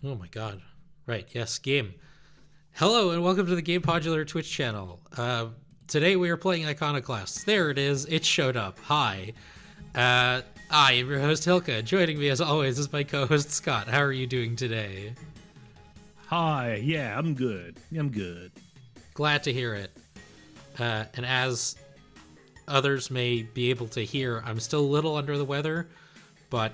Oh my god. Right, yes, game. Hello and welcome to the Gamepodular Twitch channel. Today we are playing Iconoclasts. There it is, it showed up. Hi. I am your host Hilka. Joining me as always is my co-host Scott. How are you doing today? Hi, yeah, I'm good. I'm good. Glad to hear it. And as others may be able to hear, I'm still a little under the weather, but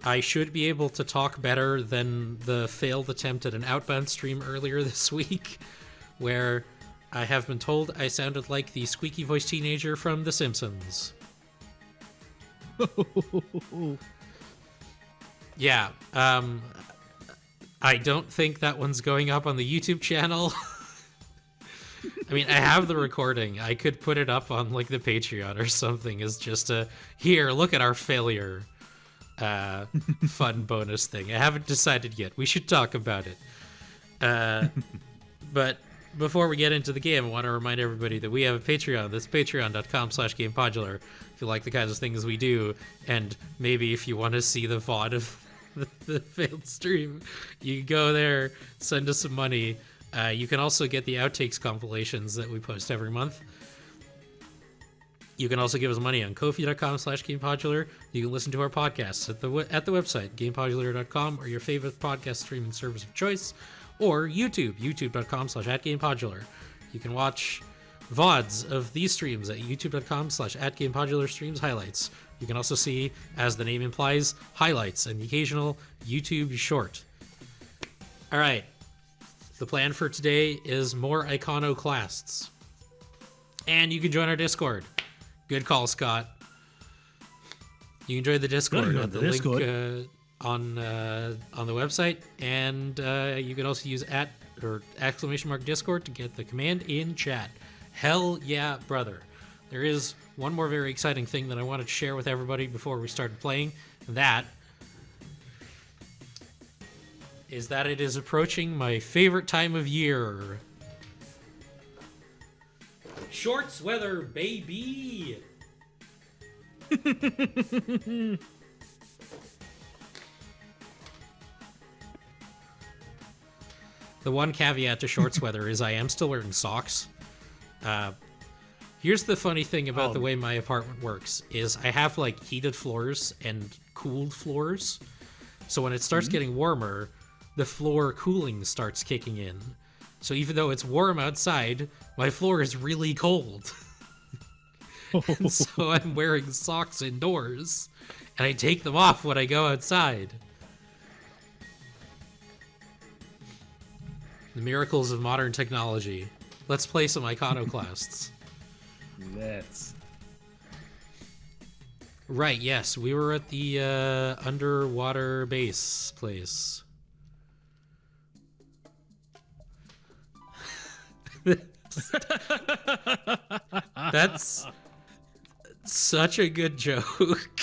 I should be able to talk better than the failed attempt at an outbound stream earlier this week, where I have been told I sounded like the squeaky voiced teenager from The Simpsons. Yeah, I don't think that one's going up on the YouTube channel. I mean, I have the recording. I could put it up on like the Patreon or something as just a here, look at our failure fun bonus thing. I haven't decided yet. We should talk about it. But before we get into the game, I want to remind everybody that we have a Patreon. That's patreon.com/gamepodular. If you like the kinds of things we do, and maybe if you want to see the VOD of the failed stream, you can go there, send us some money. You can also get the outtakes compilations that we post every month. You can also give us money on Ko-fi.com/Gamepodular. You can listen to our podcasts at the website, Gamepodular.com, or your favorite podcast streaming service of choice, or YouTube, YouTube.com/@Gamepodular. You can watch VODs of these streams at YouTube.com/@Gamepodular streams highlights. You can also see, as the name implies, highlights and the occasional YouTube short. All right. The plan for today is more Iconoclasts. And you can join our Discord. Good call, Scott. You can join the Discord at the link on the website, and you can also use !Discord to get the command in chat. Hell yeah, brother! There is one more very exciting thing that I wanted to share with everybody before we started playing. That is that it is approaching my favorite time of year. Shorts weather, baby! The one caveat to shorts weather is I am still wearing socks. Here's the funny thing about the way my apartment works is I have like heated floors and cooled floors. So when it starts getting warmer, the floor cooling starts kicking in. So even though it's warm outside, my floor is really cold. And so I'm wearing socks indoors, and I take them off when I go outside. The miracles of modern technology. Let's play some Iconoclasts. Let's. Right, yes, we were at the underwater base place. That's such a good joke.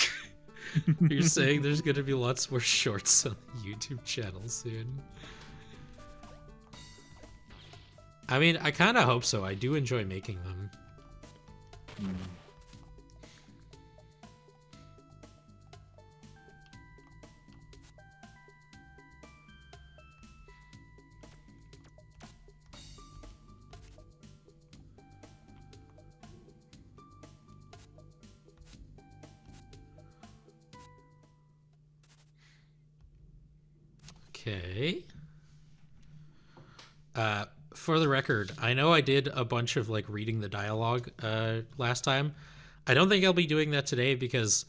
You're saying there's gonna be lots more shorts on the YouTube channel soon. I mean, I kind of hope so. I do enjoy making them. Okay. For the record, I know I did a bunch of like reading the dialogue last time. I don't think I'll be doing that today because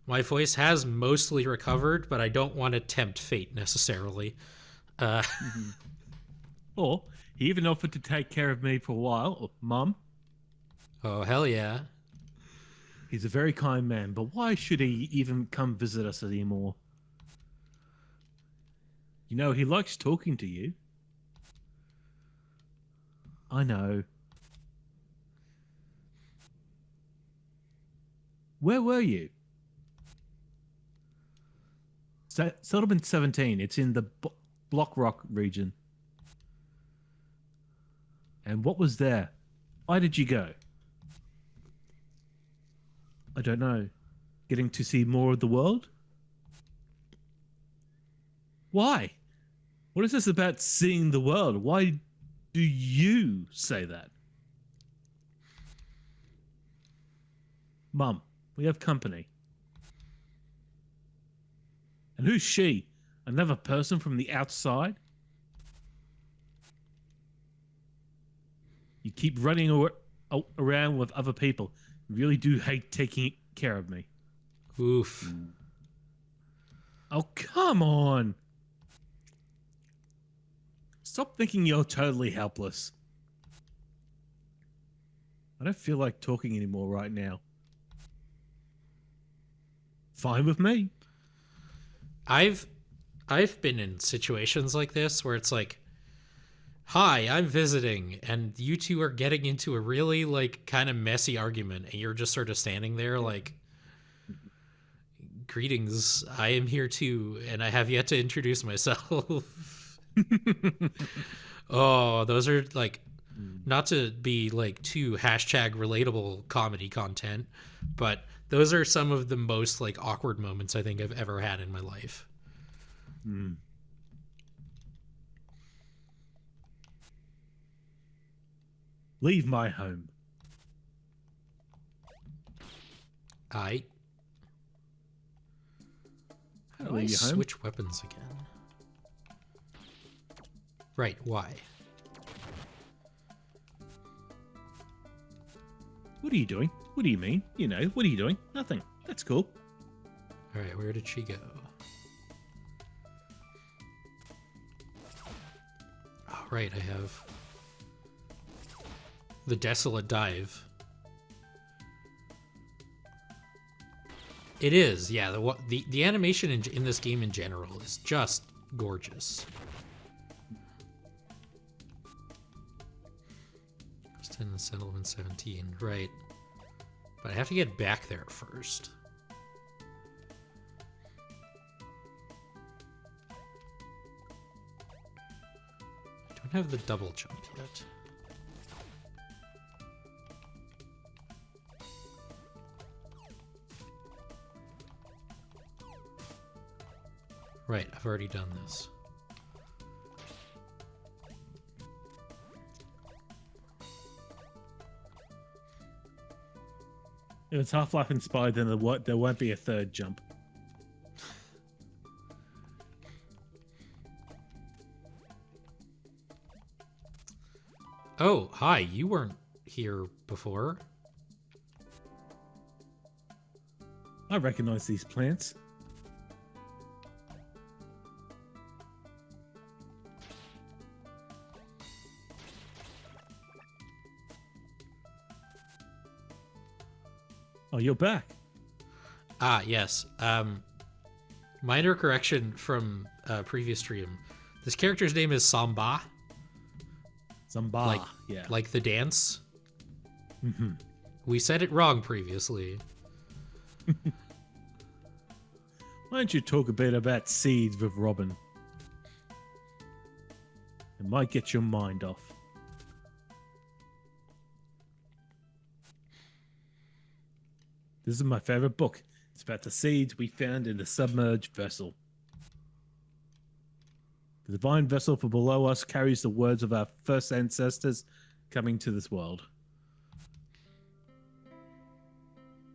my voice has mostly recovered, but I don't want to tempt fate necessarily. Or he even offered to take care of me for a while, Mum. Oh, hell yeah. He's a very kind man, but why should he even come visit us anymore? You know, he likes talking to you. I know. Where were you? Settlement 17. It's in the Block Rock region. And what was there? Why did you go? I don't know. Getting to see more of the world? Why? What is this about seeing the world? Why do you say that? Mum, we have company. And who's she? Another person from the outside? You keep running around with other people. You really do hate taking care of me. Oof. Oh, come on. Stop thinking you're totally helpless. I don't feel like talking anymore right now. Fine with me. I've been in situations like this where it's like, hi, I'm visiting, and you two are getting into a really like kind of messy argument, and you're just sort of standing there like, greetings, I am here too, and I have yet to introduce myself. Oh, those are like, not to be like too hashtag relatable comedy content, but those are some of the most like awkward moments I think I've ever had in my life. Leave my home. How do I Leave your home. switch weapons again? Right, why? What are you doing? What do you mean? You know, what are you doing? Nothing. That's cool. All right, where did she go? Oh, right, I have the Desolate Dive. It is, yeah. The animation in this game in general is just gorgeous. Just in the Settlement 17, right. But I have to get back there first. I don't have the double jump yet. Right, I've already done this. If it's Half-Life inspired, then there won't be a third jump. Oh, hi, you weren't here before. I recognize these plants. Oh, you're back. Ah, yes. Minor correction from previous stream. This character's name is Samba. Zamba, yeah. Like the dance. Mm-hmm. We said it wrong previously. Why don't you talk a bit about seeds with Robin? It might get your mind off. This is my favorite book. It's about the seeds we found in the submerged vessel. The divine vessel from below us carries the words of our first ancestors coming to this world.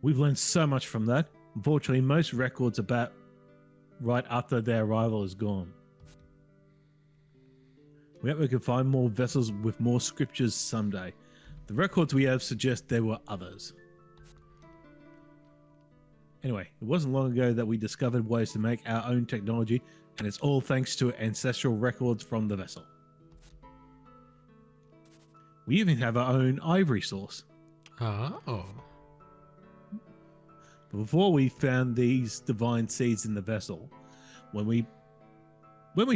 We've learned so much from that. Unfortunately, most records about right after their arrival is gone. We hope we can find more vessels with more scriptures someday. The records we have suggest there were others. Anyway, it wasn't long ago that we discovered ways to make our own technology, and it's all thanks to ancestral records from the vessel. We even have our own ivory source. Oh. But before we found these divine seeds in the vessel, when we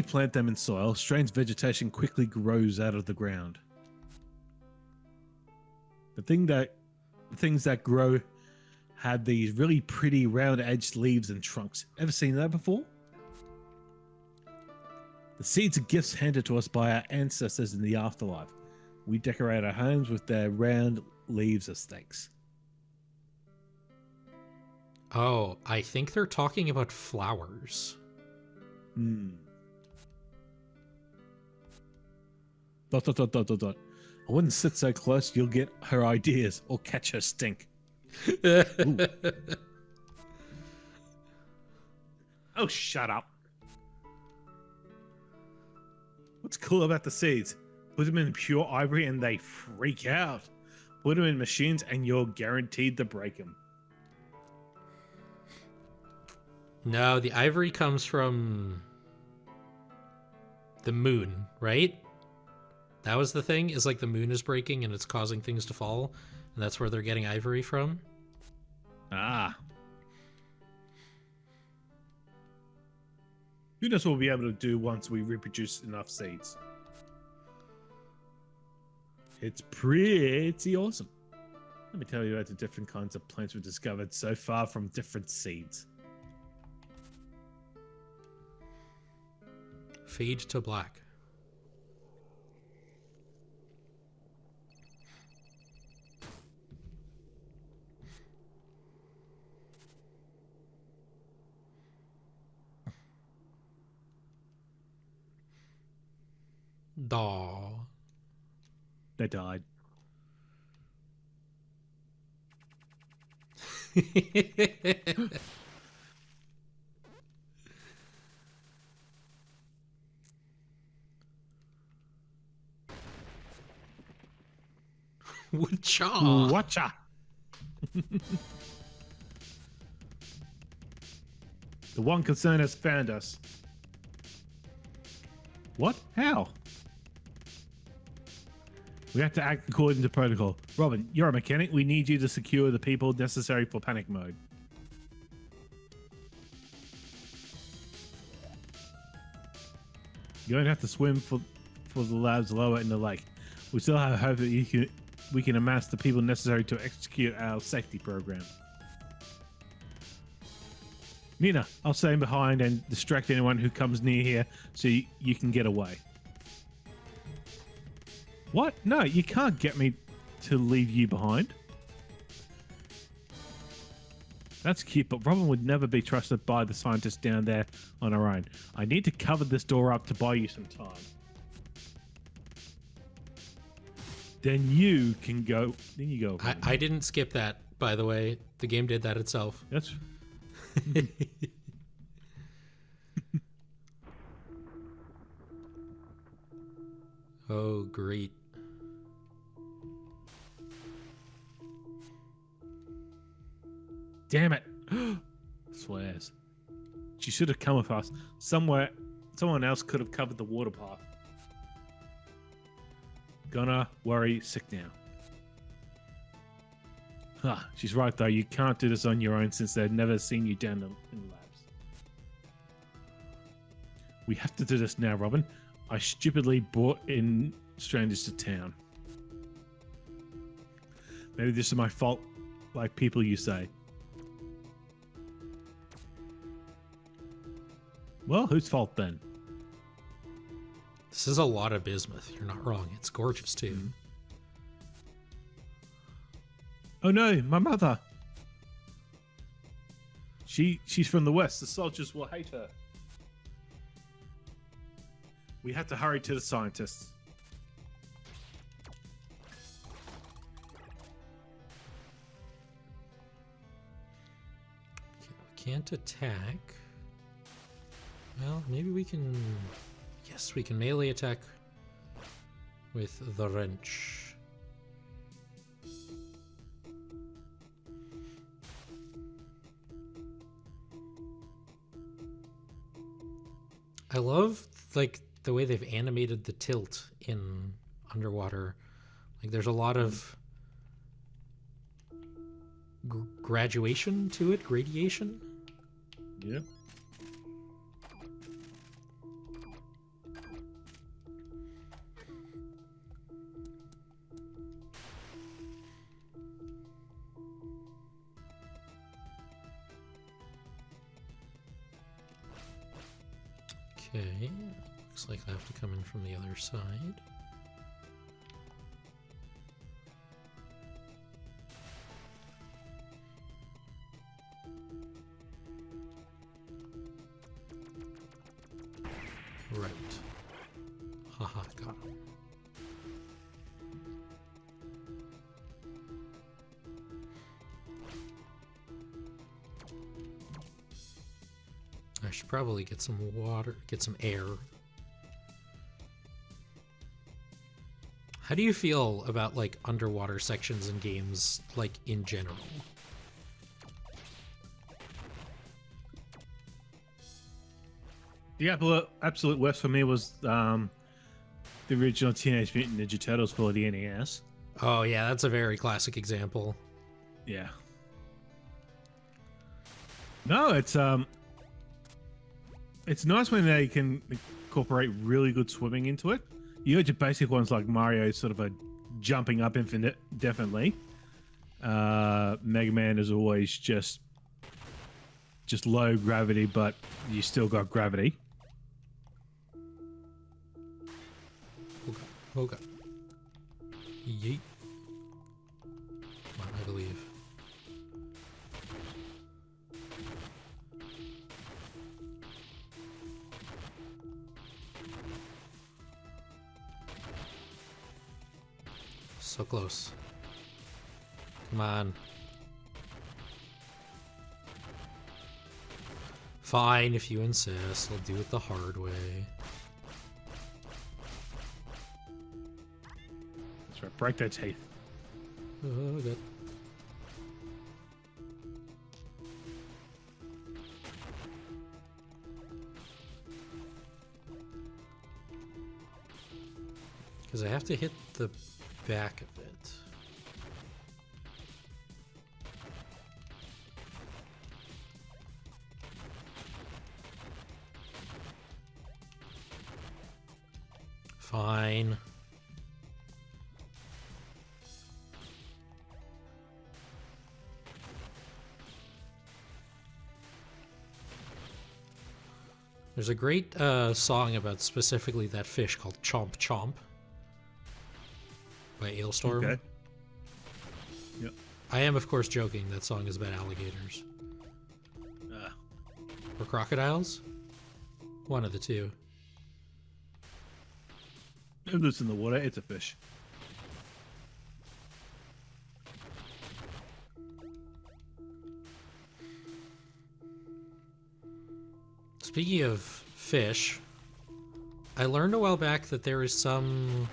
plant them in soil, strange vegetation quickly grows out of the ground. The things that grow had these really pretty round-edged leaves and trunks. Ever seen that before? The seeds are gifts handed to us by our ancestors in the afterlife. We decorate our homes with their round leaves as thanks. Oh, I think they're talking about flowers. Dot, dot, dot, dot, dot, dot. I wouldn't sit so close. You'll get her ideas or catch her stink. Ooh. Oh, shut up. What's cool about the seeds? Put them in pure ivory and they freak out. Put them in machines and you're guaranteed to break them. No, the ivory comes from the moon, right? That was the thing, is like the moon is breaking and it's causing things to fall, and that's where they're getting ivory from. Ah. Who knows what we'll be able to do once we reproduce enough seeds. It's pretty awesome. Let me tell you about the different kinds of plants we've discovered so far from different seeds. Fade to black. Daw. They died. Whatcha? Watcha. The one concern has found us. What? How? We have to act according to protocol. Robin, you're a mechanic. We need you to secure the people necessary for panic mode. You're going to have to swim for the labs lower in the lake. We still have hope that we can amass the people necessary to execute our safety program. Nina, I'll stay behind and distract anyone who comes near here so you can get away. What? No, you can't get me to leave you behind. That's cute, but Robin would never be trusted by the scientists down there on her own. I need to cover this door up to buy you some time. Then you can go. Then you go. I didn't skip that, by the way. The game did that itself. That's. Oh, great. Damn it. Swears. She should have come with us. Someone else could have covered the water path. Gonna worry sick now. Huh, she's right though. You can't do this on your own since they've never seen you down in the labs. We have to do this now, Robin. I stupidly brought in strangers to town. Maybe this is my fault, like people you say. Well, whose fault then? This is a lot of bismuth. You're not wrong. It's gorgeous, too. Mm. Oh no, my mother. She's from the west. The soldiers will hate her. We have to hurry to the scientists. We can't attack. Well, maybe we can... Yes, we can melee attack with the wrench. I love, like, the way they've animated the tilt in Underwater. Like, there's a lot of graduation to it, gradation. Yep. Okay, looks like I have to come in from the other side. Right. Haha, got him. I should probably get some water, get some air. How do you feel about, like, underwater sections in games, like, in general? The absolute worst for me was the original Teenage Mutant Ninja Turtles for the NES. Oh, yeah, that's a very classic example. Yeah. No, it's nice when they can incorporate really good swimming into it. You got your basic ones like Mario, sort of a jumping up indefinitely. Mega Man is always just low gravity, but you still got gravity. Okay. Okay. Yeet. Come on, I believe. So close. Come on. Fine, if you insist. I'll do it the hard way. That's right. Break their teeth. Oh, good. Because I have to hit the back of it. Fine. There's a great song about specifically that fish called Chomp Chomp by Ailstorm. Okay. Yep. I am, of course, joking. That song is about alligators. Or crocodiles? One of the two. It lives in the water. It's a fish. Speaking of fish, I learned a while back that there is some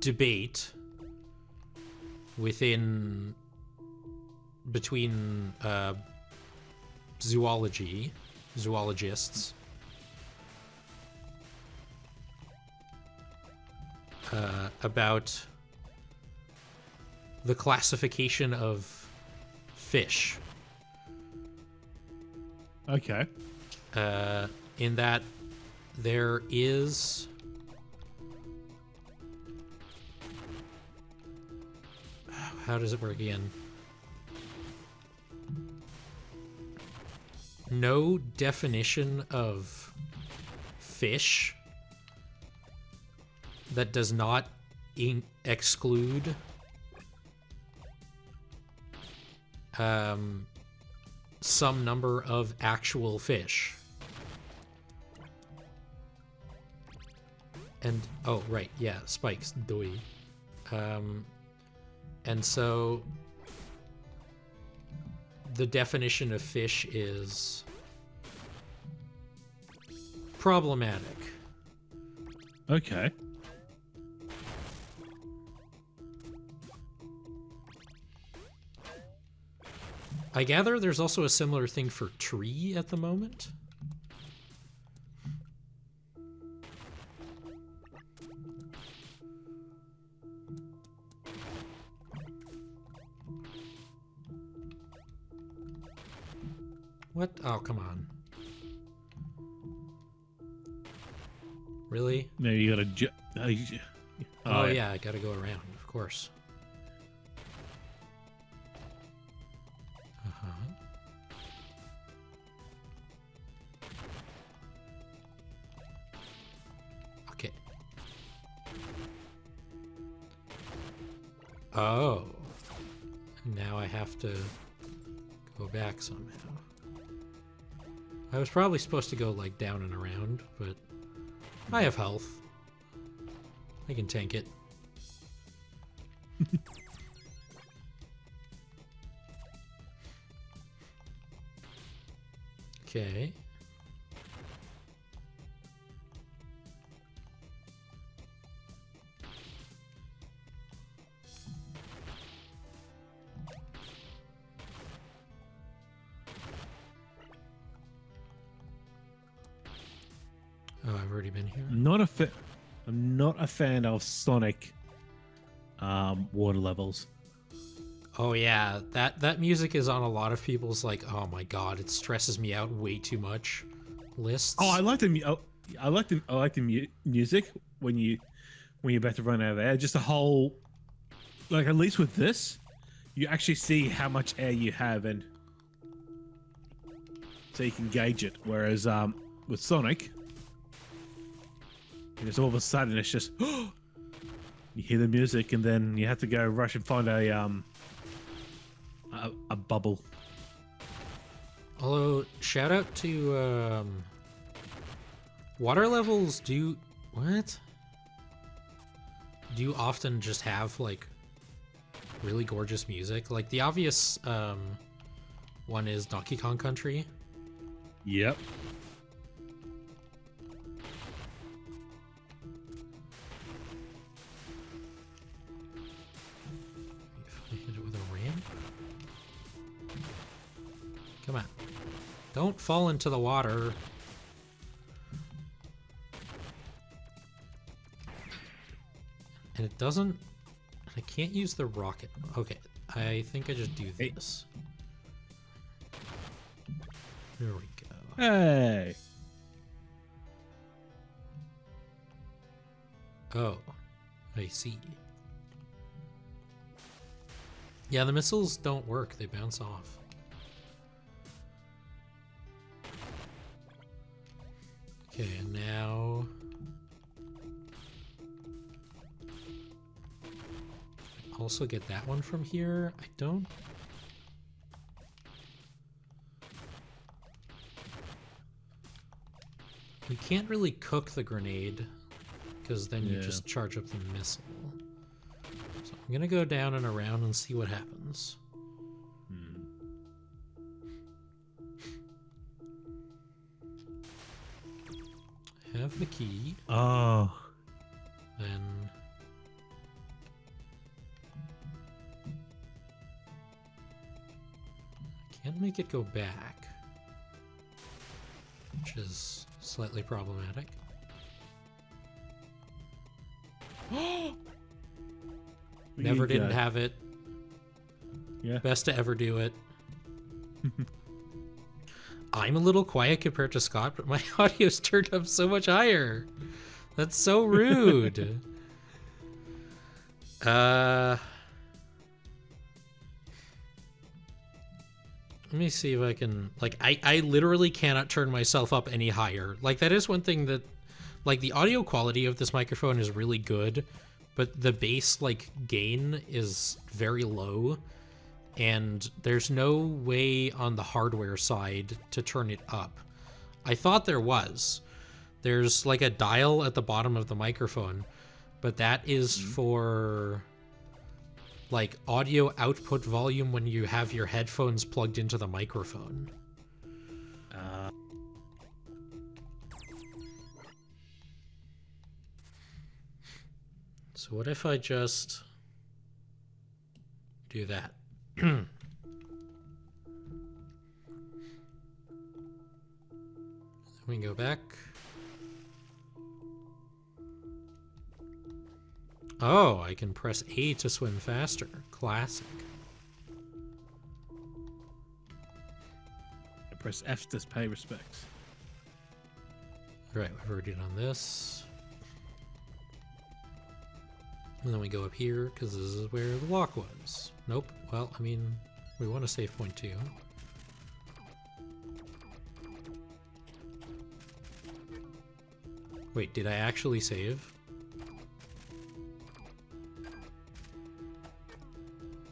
debate between zoologists about the classification of fish. Okay. In that there is how does it work again? No definition of fish that does not exclude some number of actual fish. And, oh, right, yeah, spikes, doi. And so the definition of fish is problematic. Okay. I gather there's also a similar thing for tree at the moment. What? Oh, come on. Really? Maybe you gotta. Oh, yeah, I gotta go around, of course. Uh-huh. Okay. Oh. Now I have to go back somehow. I was probably supposed to go, like, down and around, but I have health. I can tank it. Okay. Oh, I've already been here. I'm not a fan of Sonic water levels. Oh yeah, that music is on a lot of people's like, oh my god, it stresses me out way too much lists. Oh, I like the music when you're about to run out of air. Just a whole, like, at least with this, you actually see how much air you have, and so you can gauge it. Whereas with Sonic, and it's all of a sudden it's just you hear the music, and then you have to go rush and find a bubble. Although, shout out to water levels do often just have like really gorgeous music. Like the obvious one is Donkey Kong Country. Yep. If I hit it with a ramp. Come on. Don't fall into the water. And it doesn't... I can't use the rocket. Okay, I think I just do this. There we go. Hey. Oh, I see. Yeah, the missiles don't work. They bounce off. Okay, and now... I also get that one from here. I don't... You can't really cook the grenade, because then you just charge up the missile. So I'm gonna go down and around and see what happens. Have the key. Oh. Then... Can't make it go back, which is slightly problematic. Never didn't have it. Yeah. Best to ever do it. I'm a little quiet compared to Scott, but my audio's turned up so much higher. That's so rude. Let me see if I can, like, I literally cannot turn myself up any higher. Like, that is one thing that, like, the audio quality of this microphone is really good, but the bass, like, gain is very low, and there's no way on the hardware side to turn it up. I thought there was. There's, like, a dial at the bottom of the microphone, but that is for... like audio output volume when you have your headphones plugged into the microphone. So what if I just do that? Let me go back. Oh, I can press A to swim faster. Classic. I press F to pay respects. Alright, we've already done this. And then we go up here, because this is where the lock was. Nope. Well, I mean, we want a save point too. Wait, did I actually save?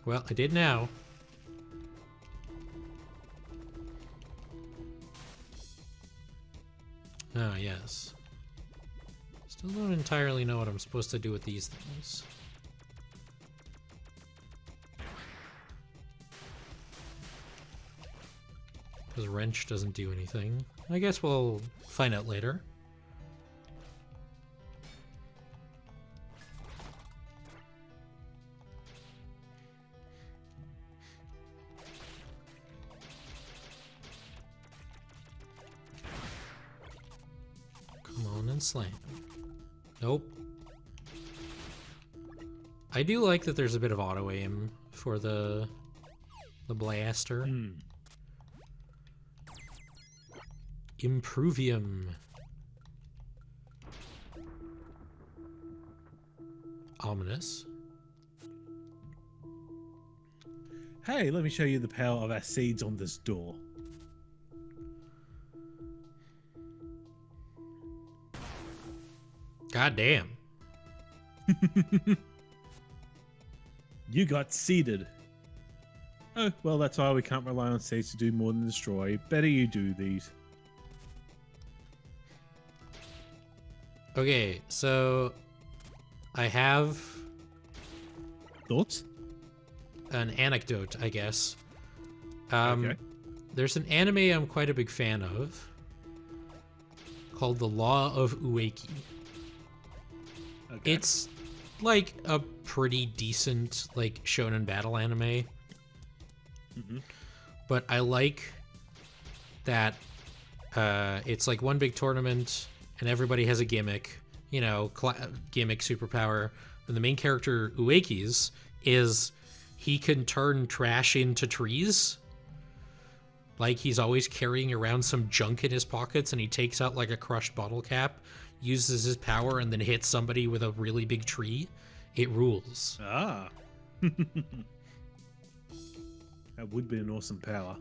Well, I did now. Ah, yes. Still don't entirely know what I'm supposed to do with these things. Because wrench doesn't do anything. I guess we'll find out later. Come on and slam. Nope. I do like that there's a bit of auto aim for the blaster. Improvium. Ominous. Hey, let me show you the power of our seeds on this door. God damn. You got seeded. Oh, well, that's why we can't rely on seeds to do more than destroy. Better you do these. Okay, so I have Thoughts? an anecdote, I guess. Okay. There's an anime I'm quite a big fan of called The Law of Ueki. Okay. It's like a pretty decent like shonen battle anime. But I like that it's like one big tournament and everybody has a gimmick, you know, gimmick superpower. And the main character, Ueki's, is he can turn trash into trees. Like, he's always carrying around some junk in his pockets, and he takes out like a crushed bottle cap, uses his power, and then hits somebody with a really big tree. It rules. Ah. That would be an awesome power.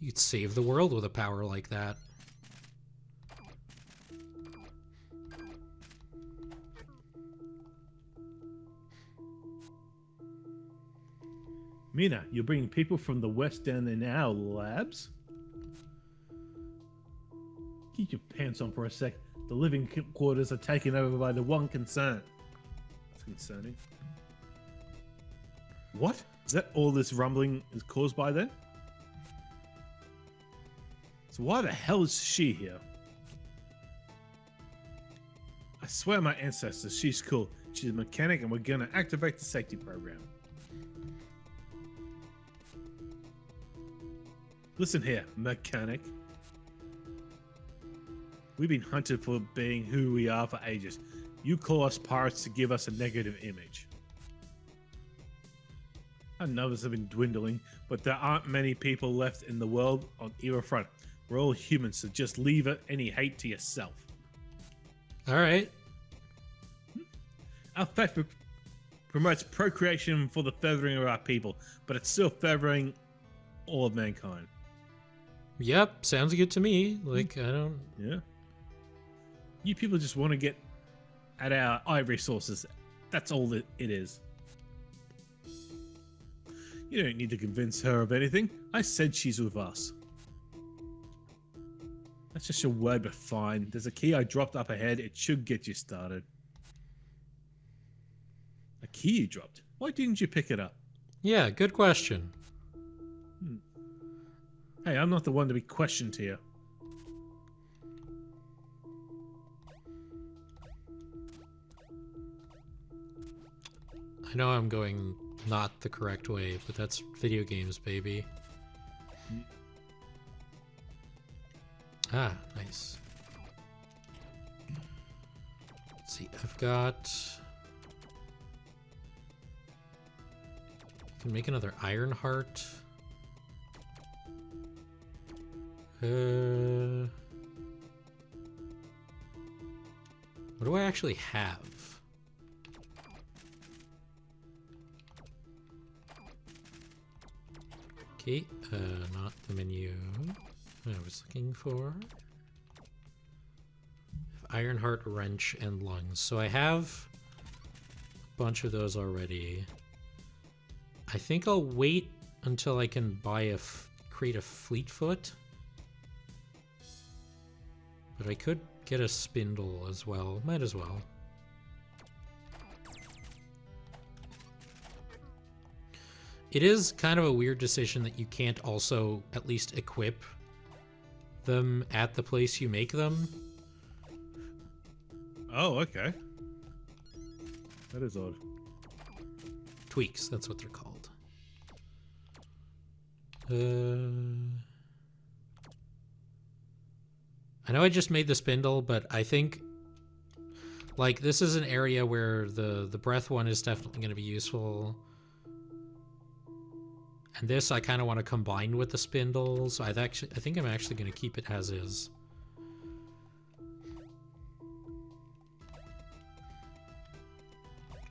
You'd save the world with a power like that. Mina, you're bringing people from the West down in our labs? Keep your pants on for a sec. The living quarters are taken over by the one concern. That's concerning. What? Is that all this rumbling is caused by then? So why the hell is she here? I swear my ancestors, she's cool. She's a mechanic and we're gonna activate the safety program. Listen here, mechanic. We've been hunted for being who we are for ages. You call us pirates to give us a negative image. Our numbers have been dwindling, but there aren't many people left in the world on either front. We're all humans, so just leave any hate to yourself. All right. Our faith promotes procreation for the furthering of our people, but it's still furthering all of mankind. Yep, sounds good to me. Like, I don't... Yeah. You people just want to get at our ivory sources. That's all that it is. You don't need to convince her of anything. I said she's with us. That's just your word, but fine. There's a key I dropped up ahead. It should get you started. A key you dropped? Why didn't you pick it up? Yeah, good question. Hey, I'm not the one to be questioned here. I know I'm going not the correct way, but that's video games, baby. Ah, nice. Let's see, I've got... I can make another Iron Heart. What do I actually have? Okay, not the menu I was looking for. Iron Heart, Wrench, and Lungs. So I have a bunch of those already. I think I'll wait until I can buy create a Fleetfoot. But I could get a spindle as well. Might as well. It is kind of a weird decision that you can't also at least equip them at the place you make them. Oh, okay. That is odd. Tweaks, that's what they're called. I know I just made the spindle, but I think like this is an area where the breath one is definitely going to be useful. And this I kind of want to combine with the spindle, so I think I'm actually going to keep it as is.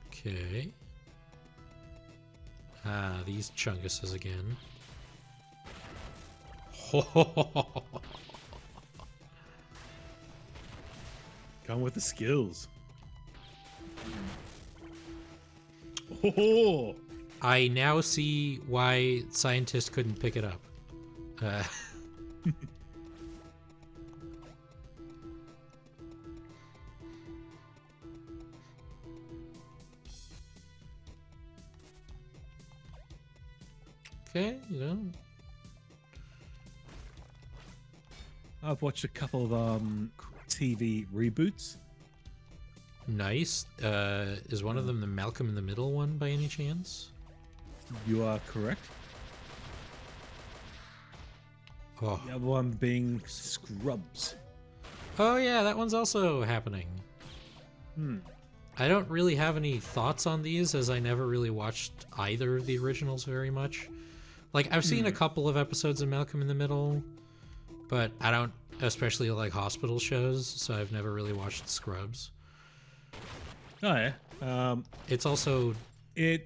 Okay. Ah, these chunguses again. Come with the skills. Oh. I now see why scientists couldn't pick it up. Okay, you know. I've watched a couple of TV reboots. Nice. Is one of them the Malcolm in the Middle one by any chance? You are correct. Oh. The other one being Scrubs. Oh yeah, that one's also happening. I don't really have any thoughts on these, as I never really watched either of the originals very much. Like, I've seen a couple of episodes of Malcolm in the Middle, but I don't especially like hospital shows, so I've never really watched Scrubs. Oh yeah. It's also Yeah.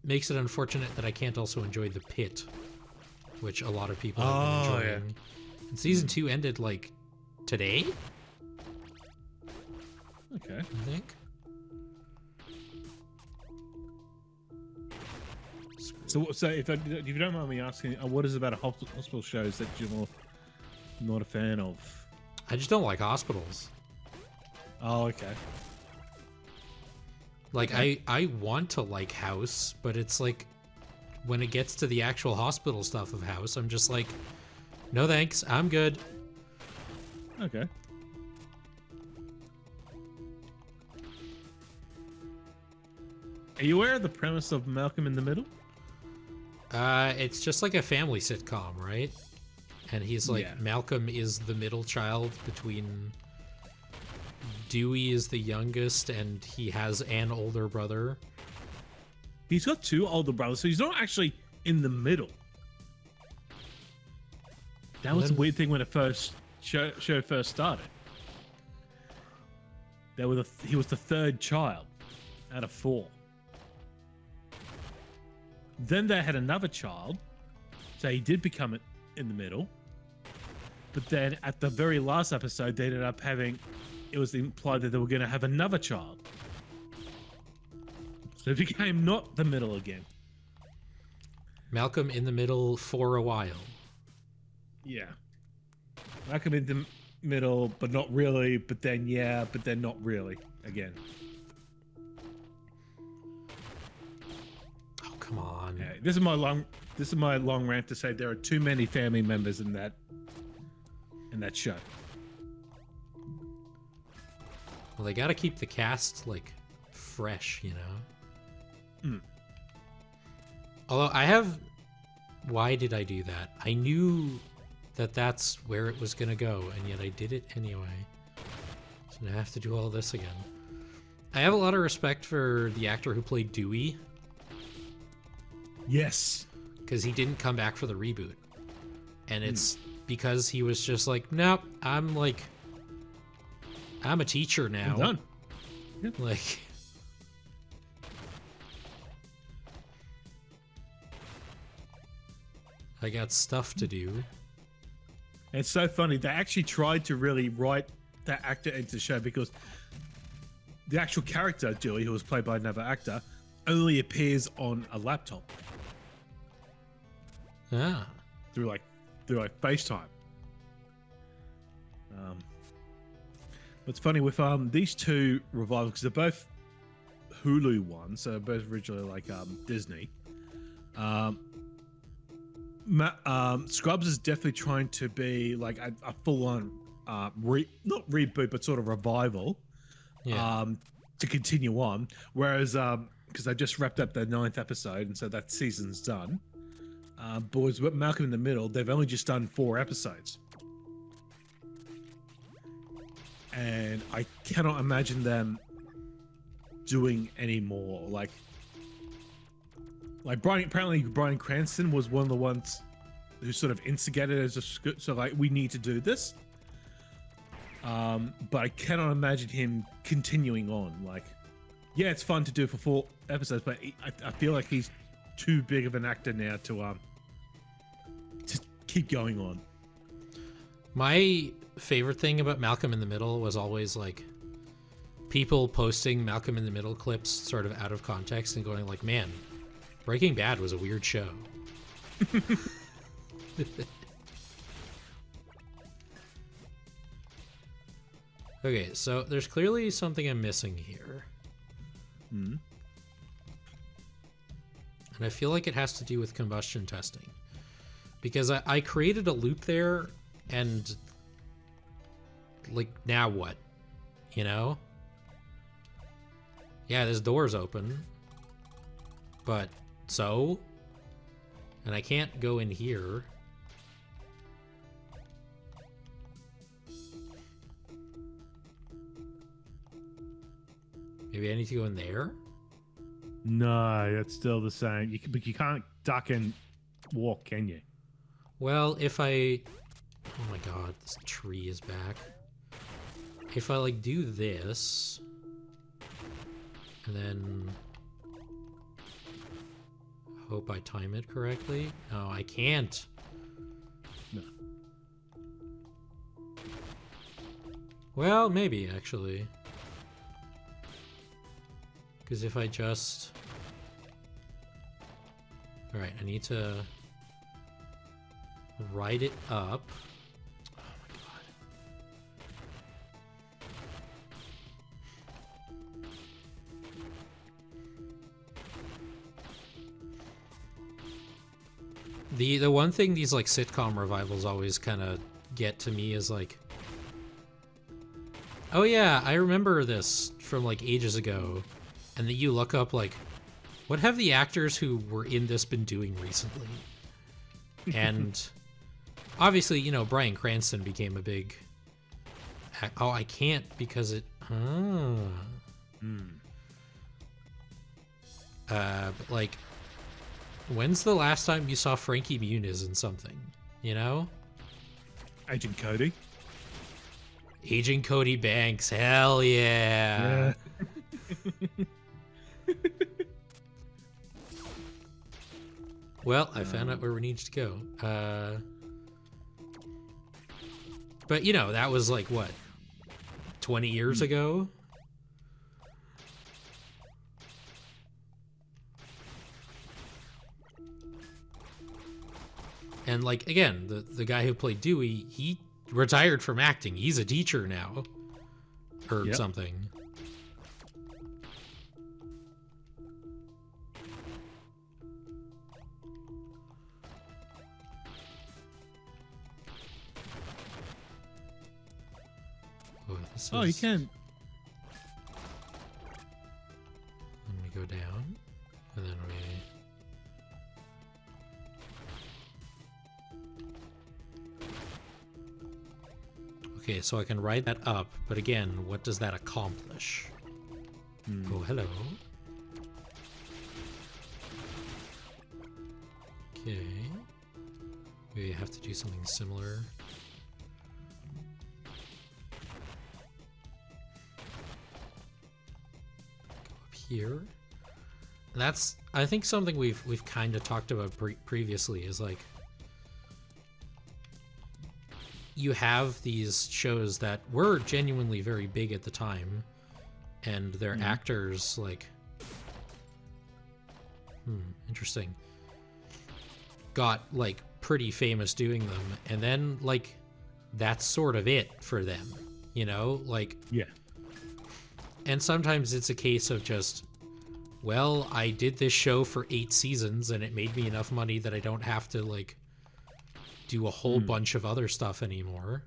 makes it unfortunate that I can't also enjoy The Pit, which a lot of people have been enjoying. Yeah. And season 2 ended like today, Okay. I think. So if you don't mind me asking, what is it about hospital shows that you're not a fan of? I just don't like hospitals. Oh, okay. Like, I want to like House, but it's like when it gets to the actual hospital stuff of House, I'm just like, no thanks, I'm good. Okay. Are you aware of the premise of Malcolm in the Middle? It's just like a family sitcom, right? And he's like, Yeah. Malcolm is the middle child between Dewey is the youngest, and he has an older brother. He's got two older brothers, so he's not actually in the middle. That was the weird thing when the first show first started. He was the third child out of 4. Then they had another child, so he did become it in the middle. But then at the very last episode, they ended up having, it was implied that they were going to have another child. So it became not the middle again. Malcolm in the Middle for a while. Yeah. Malcolm in the middle, but not really, but then yeah, but then not really again. Oh, come on. Yeah, this is my long rant to say there are too many family members in that show. Well, they got to keep the cast like fresh, you know. Although why did I do that? I knew that that's where it was gonna go, and yet I did it anyway. So now I have to do all this again. I have a lot of respect for the actor who played Dewey. Yes. Because he didn't come back for the reboot. And it's because he was just like, nope, I'm a teacher now. I'm done. Yep. Like, I got stuff to do. It's so funny. They actually tried to really write that actor into the show because the actual character, Dewey, who was played by another actor, only appears on a laptop. Ah. Through FaceTime. What's funny with these two revivals, because they're both Hulu ones, so both originally like Disney. Scrubs is definitely trying to be like a full-on not reboot, but sort of revival. Yeah. To continue on, whereas because they just wrapped up their 9th episode, and so that season's done. Boys, with Malcolm in the Middle, they've only just done 4 episodes, and I cannot imagine them doing any more. Like apparently Bryan Cranston was one of the ones who sort of instigated it as a script, so like, we need to do this. But I cannot imagine him continuing on. Like, yeah, it's fun to do for 4 episodes, but I feel like he's too big of an actor now to keep going on. My favorite thing about Malcolm in the Middle was always like people posting Malcolm in the Middle clips sort of out of context and going like, man, Breaking Bad was a weird show. Okay, so there's clearly something I'm missing here. And I feel like it has to do with combustion testing. Because I created a loop there, and like, now what? You know? Yeah, this door's open. But, so? And I can't go in here. Maybe I need to go in there? No, that's still the same. But you can't duck and walk, can you? Well, if I... Oh my god, this tree is back. If I, like, do this... And then... Hope I time it correctly. No, I can't. No. Well, maybe, actually. Because if I just... Alright, I need to... Write it up. Oh my god. The one thing these like sitcom revivals always kind of get to me is like, oh yeah, I remember this from like ages ago, and then you look up like, what have the actors who were in this been doing recently? And obviously, you know, Bryan Cranston became a big... Oh, I can't because it... But like, when's the last time you saw Frankie Muniz in something? You know? Agent Cody. Agent Cody Banks. Hell yeah. Well, I found out where we need to go. But, you know, that was like, what, 20 years ago? And, like, again, the guy who played Dewey, he retired from acting. He's a teacher now. Or something. Oh, you can. Then we go down, and then we... Okay, so I can write that up, but again, what does that accomplish? Oh, hello. Okay. We have to do something similar. Here. And that's, I think, something we've kind of talked about previously is like, you have these shows that were genuinely very big at the time, and their actors like, interesting, got like pretty famous doing them, and then like that's sort of it for them, you know, like. Yeah. And sometimes it's a case of just well, I did this show for 8 seasons and it made me enough money that I don't have to, like, do a whole bunch of other stuff anymore.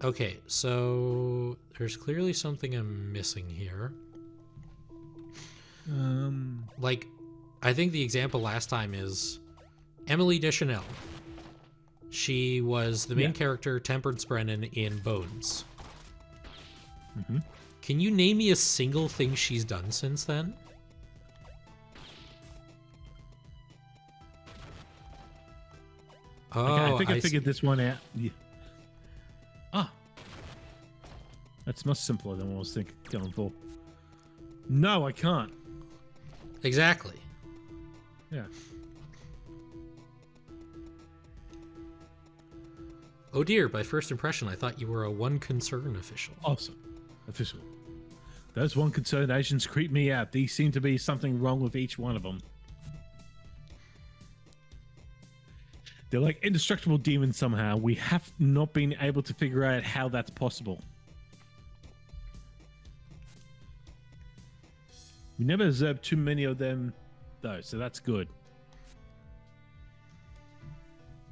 Okay, so there's clearly something I'm missing here. Like, I think the example last time is Emily Deschanel. She was the main character, Temperance Brennan, in Bones. Can you name me a single thing she's done since then? Oh, Okay, I think I see. figured this one out. Yeah. Ah. That's much simpler than what I was going for. No, I can't. Exactly. Yeah. Oh dear, by first impression, I thought you were a one concern official. Awesome. Official. Those one concerned Asians creep me out. These seem to be something wrong with each one of them. They're like indestructible demons somehow. We have not been able to figure out how that's possible. We never observed too many of them, though, so that's good.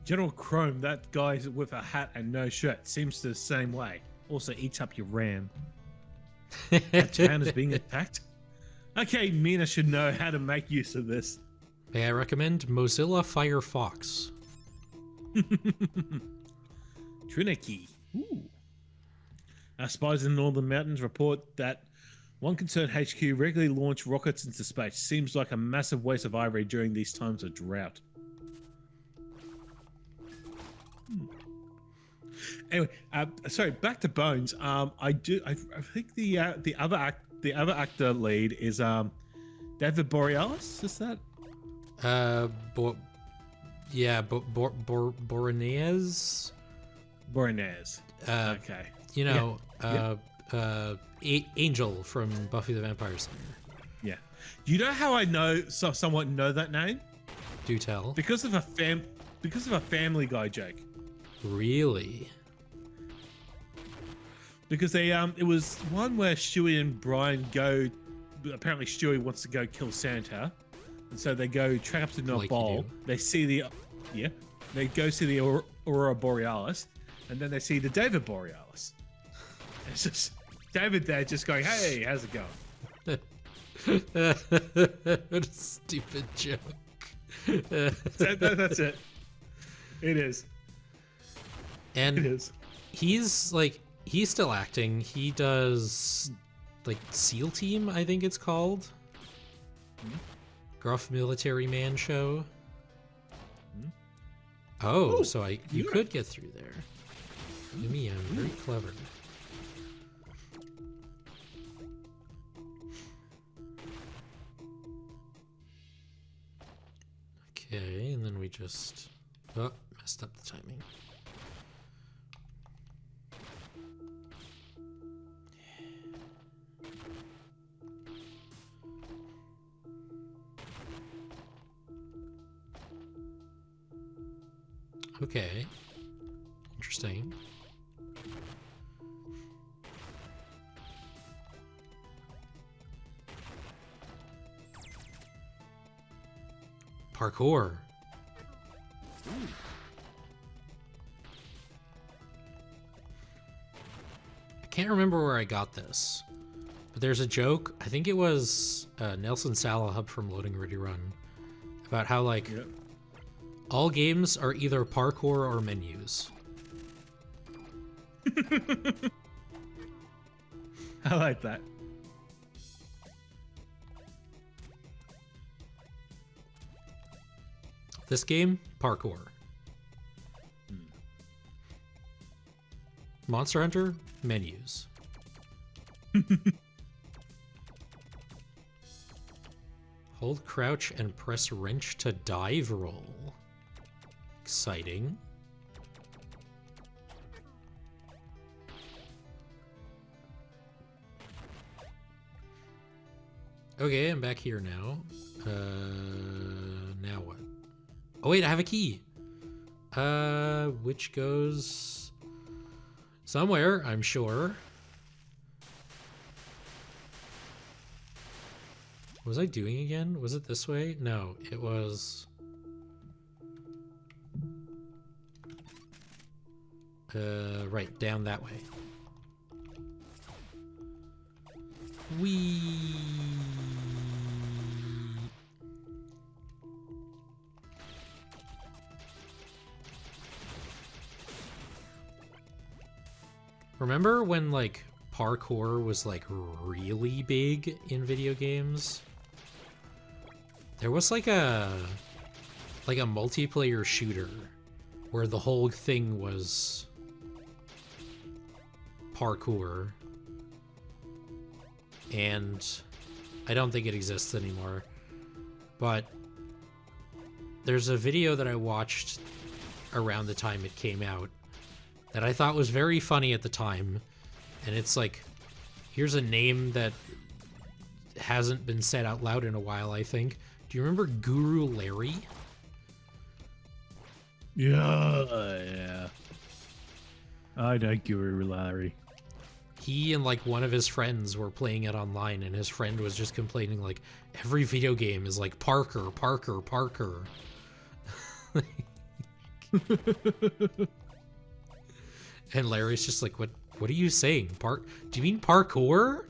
General Chrome, that guy with a hat and no shirt, seems the same way. Also eats up your RAM. That town is being attacked? Okay, Mina should know how to make use of this. May I recommend Mozilla Firefox? Trinity. Ooh. Our spies in the Northern Mountains report that One Concern HQ regularly launch rockets into space. Seems like a massive waste of ivory during these times of drought. Anyway, sorry. Back to Bones. I think the other actor lead is David Borealis. Is that? Boreanaz. Boreanaz. Okay. You know, Angel from Buffy the Vampire Slayer. Yeah. Do you know how I somewhat know that name? Do tell. Because of a Family Guy joke. Really? Because they it was one where Stewie and Brian go. Apparently, Stewie wants to go kill Santa, and so they go track up to the North Like Pole. you do. They see they go see the Aurora Borealis, and then they see the David Borealis. It's just David there, just going, "Hey, how's it going?" What a stupid joke. That's it. It is. And It is. he's still acting. He does like SEAL Team, I think it's called. Gruff Military Man Show. Oh, Ooh, so you yeah. could get through there. Look at me, I'm very clever. Okay, and then we just messed up the timing. Okay. Interesting. Parkour. I can't remember where I got this, but there's a joke. I think it was Nelson Salahub from Loading Ready Run about how like all games are either parkour or menus. I like that. This game, parkour. Monster Hunter, menus. Hold crouch and press wrench to dive roll. Exciting. Okay, I'm back here now. Now what? Oh wait, I have a key. Which goes somewhere, I'm sure. was I doing again? Was it this way? No, it was... right, down that way. Remember when, like, parkour was, like, really big in video games? There was, like a multiplayer shooter where the whole thing was parkour. And I don't think it exists anymore. But there's a video that I watched around the time it came out that I thought was very funny at the time. And it's like, here's a name that hasn't been said out loud in a while, I think. Do you remember Guru Larry? Yeah. I know Guru Larry. He and, like, one of his friends were playing it online, and his friend was just complaining, like, every video game is like Parker, Parker, Parker. And Larry's just like, what are you saying? Do you mean parkour?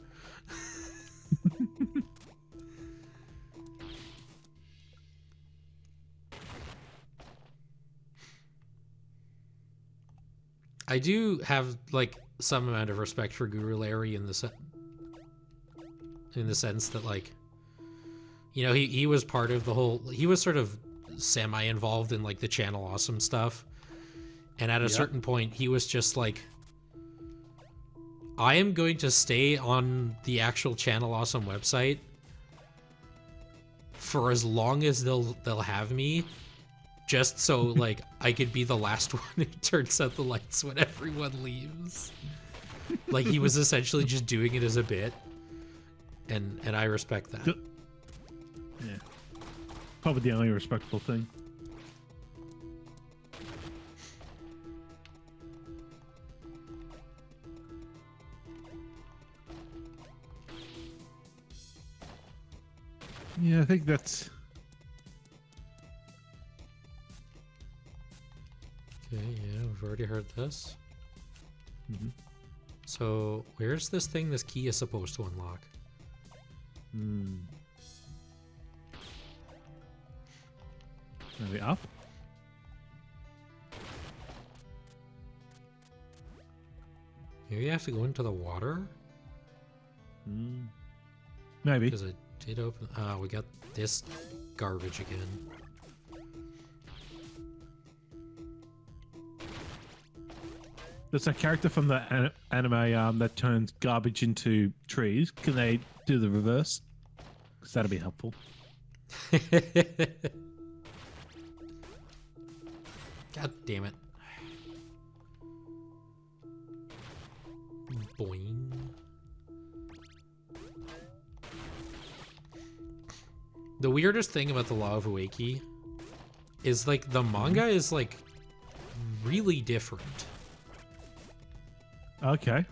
I do have, like, some amount of respect for Guru Larry in the sense that, like, you know, he was part of the whole, he was sort of semi-involved in, like, the Channel Awesome stuff. And at a certain point, he was just like, I am going to stay on the actual Channel Awesome website for as long as they'll have me, just so, like, I could be the last one who turns out the lights when everyone leaves. Like, he was essentially just doing it as a bit, and I respect that. Yeah. Probably the only respectable thing. Yeah, I think that's... Okay, yeah, we've already heard this. Mm-hmm. So, where's this thing this key is supposed to unlock? Maybe up? Maybe you have to go into the water? Maybe. Because it did open... Ah, we got this garbage again. There's a character from the anime that turns garbage into trees. Can they do the reverse? Because that'd be helpful. God damn it. Boing. The weirdest thing about the Law of Ueki is, like, the manga is, like, really different. Okay.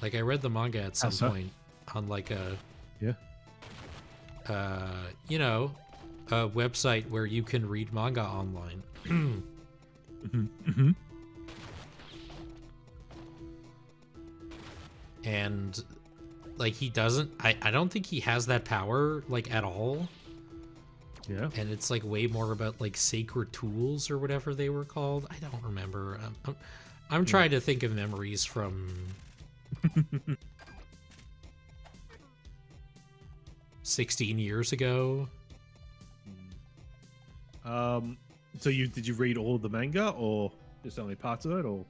Like, I read the manga at some point on, like, a... Yeah. You know, a website where you can read manga online. And, like, he doesn't... I don't think he has that power, like, at all. Yeah. And it's, like, way more about, like, sacred tools or whatever they were called. I don't remember. I'm trying to think of memories from... 16 years ago. So did you read all of the manga, or just only parts of it, or?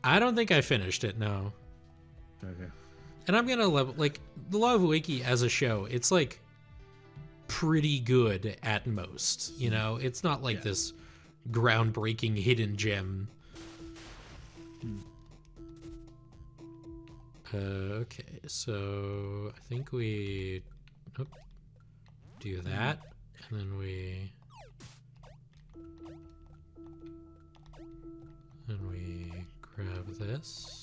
I don't think I finished it, no. Okay. And I'm gonna like, the Law of Ueki as a show, it's, like, pretty good at most, you know? It's not like this groundbreaking hidden gem. Okay, so I think we do that, and then we grab this.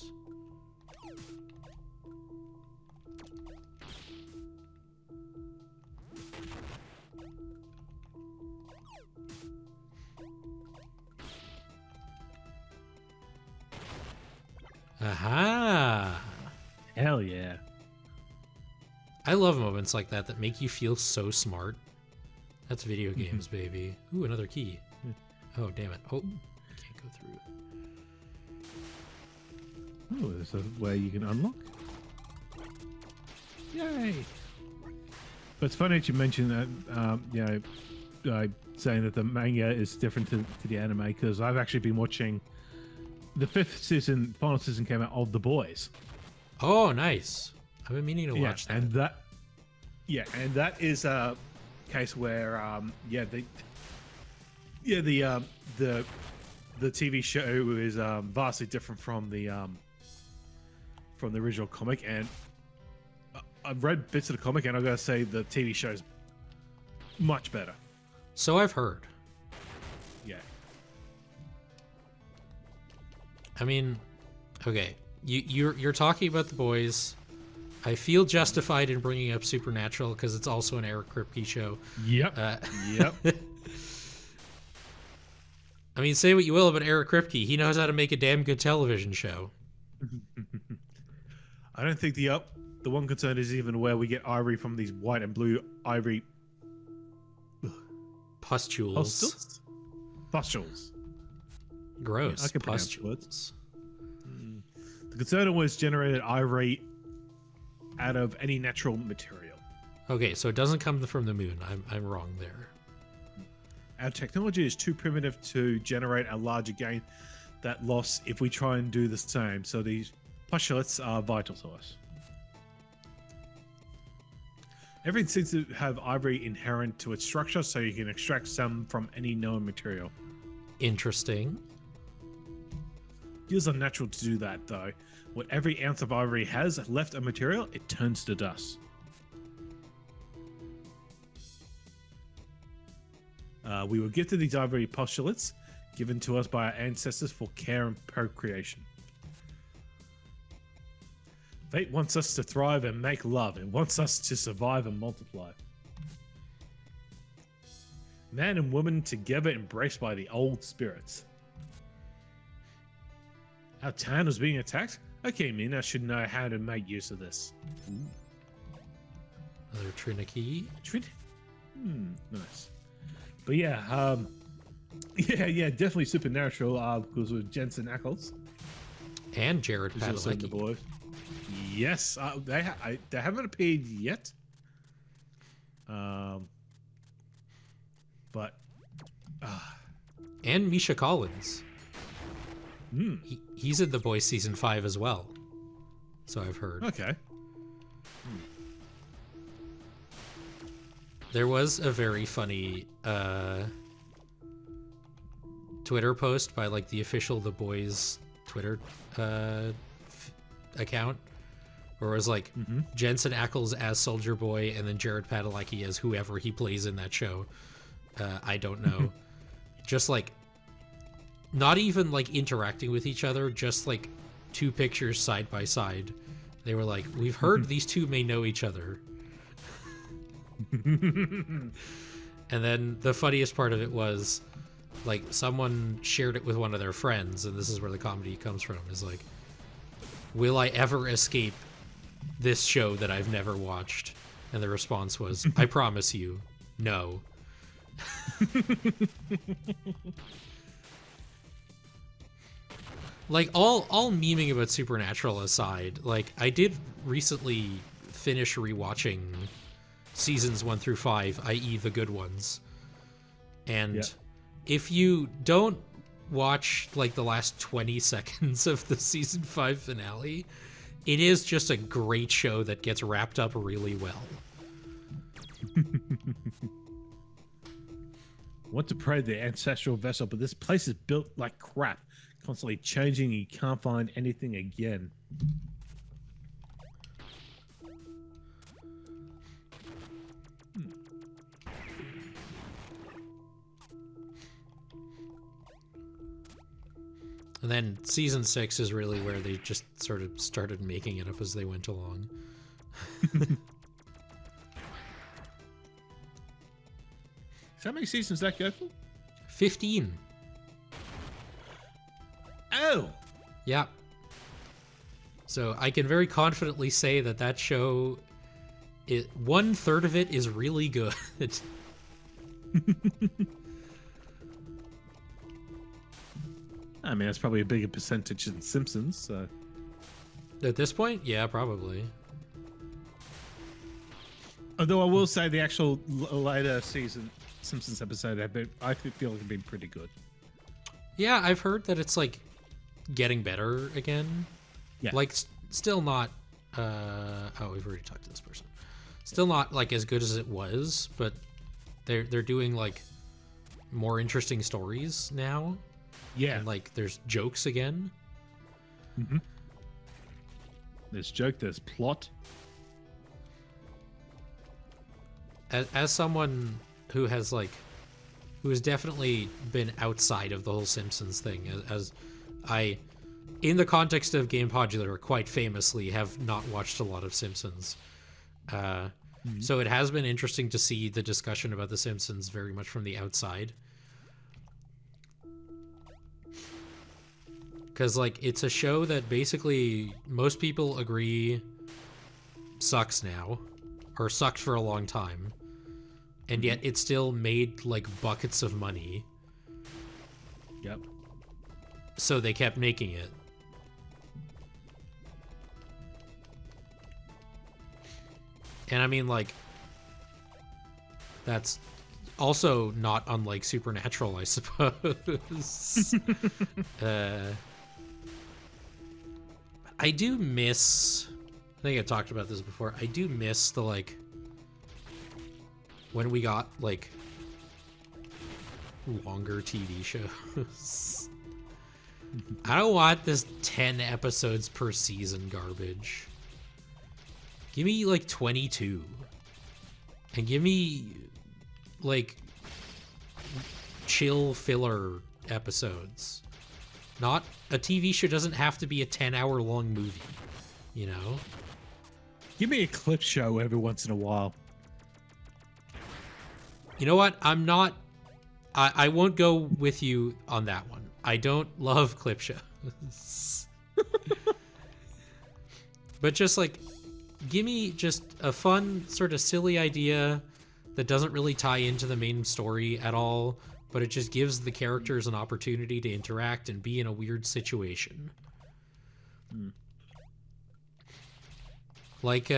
Aha! Hell yeah. I love moments like that that make you feel so smart. That's video games, baby. Ooh, another key. Oh, damn it. Oh, I can't go through. Oh, there's a way you can unlock. Yay! But it's funny that you mentioned that, saying that the manga is different to the anime, because I've actually been watching the final season came out of The Boys. Oh, nice. I've been meaning to watch that. And that is a case where, the TV show is vastly different from the original comic, and I've read bits of the comic, and I gotta say the TV show is much better. So I've heard. Yeah. I mean, okay, you're talking about The Boys. I feel justified in bringing up Supernatural because it's also an Eric Kripke show. Yep. Yep. I mean, say what you will about Eric Kripke, he knows how to make a damn good television show. I don't think the one concern is even where we get ivory from these white and blue ivory pustules. Pustules. Gross. Yeah, I can pronounce pustules. The concern was generated ivory out of any natural material. Okay, so it doesn't come from the moon. I'm wrong there. Our technology is too primitive to generate a larger gain that loss if we try and do the same. So these postulates are vital to us. Everything seems to have ivory inherent to its structure, so you can extract some from any known material. Interesting. It is unnatural to do that, though. What every ounce of ivory has left of material, it turns to dust. We were gifted these ivory postulates, given to us by our ancestors for care and procreation. Fate wants us to thrive and make love, and wants us to survive and multiply. Man and woman together, embraced by the old spirits. Our town was being attacked? Okay, I should know how to make use of this. Ooh. Another Trinity. Nice. But yeah, definitely Supernatural, because with Jensen Ackles. And Jared Padalecki. Yes, they haven't appeared yet. But and Misha Collins. He's in The Boys season 5 as well. So I've heard. Okay. There was a very funny Twitter post by like the official The Boys Twitter account, where it was like Jensen Ackles as Soldier Boy and then Jared Padalecki as whoever he plays in that show. I don't know. Just like not even like interacting with each other, just like two pictures side by side. They were like, we've heard these two may know each other. And then the funniest part of it was like someone shared it with one of their friends, and this is where the comedy comes from, is like, will I ever escape this show that I've never watched? And the response was, I promise you, no. Like all memeing about Supernatural aside, like I did recently finish rewatching seasons 1 through 5, i.e. the good ones. And if you don't watch like the last 20 seconds of the season 5 finale, it is just a great show that gets wrapped up really well. Want to pray the ancestral vessel, but this place is built like crap, constantly changing, and you can't find anything again. And then season 6 is really where they just sort of started making it up as they went along. So how many seasons does that go for? 15. Oh! Yeah. So I can very confidently say that that show, 1/3 of it is really good. I mean, that's probably a bigger percentage than Simpsons, so... At this point, yeah, probably. Although I will say the actual later season Simpsons episode, I feel like it's been pretty good. Yeah, I've heard that it's like getting better again. Yeah. Like still not oh, we've already talked to this person. Still not like as good as it was, but they're doing like more interesting stories now. Yeah. And like there's jokes again. Mm-hmm. There's joke, there's plot. As someone who has definitely been outside of the whole Simpsons thing, as I, in the context of Gamepodular, quite famously have not watched a lot of Simpsons. So it has been interesting to see the discussion about the Simpsons very much from the outside. Because like it's a show that basically most people agree sucks now, or sucked for a long time. And yet it still made like buckets of money. Yep. So they kept making it. And I mean, like, that's also not unlike Supernatural, I suppose. I do miss, I think I talked about this before, I do miss the, like, when we got, like, longer TV shows. I don't want this 10 episodes per season garbage. Give me, like, 22. And give me, like, chill filler episodes. Not, a TV show doesn't have to be a 10-hour-long movie, you know? Give me a clip show every once in a while. You know what? I'm not... I won't go with you on that one. I don't love clip shows. But just, like, give me just a fun, sort of silly idea that doesn't really tie into the main story at all, but it just gives the characters an opportunity to interact and be in a weird situation. Like,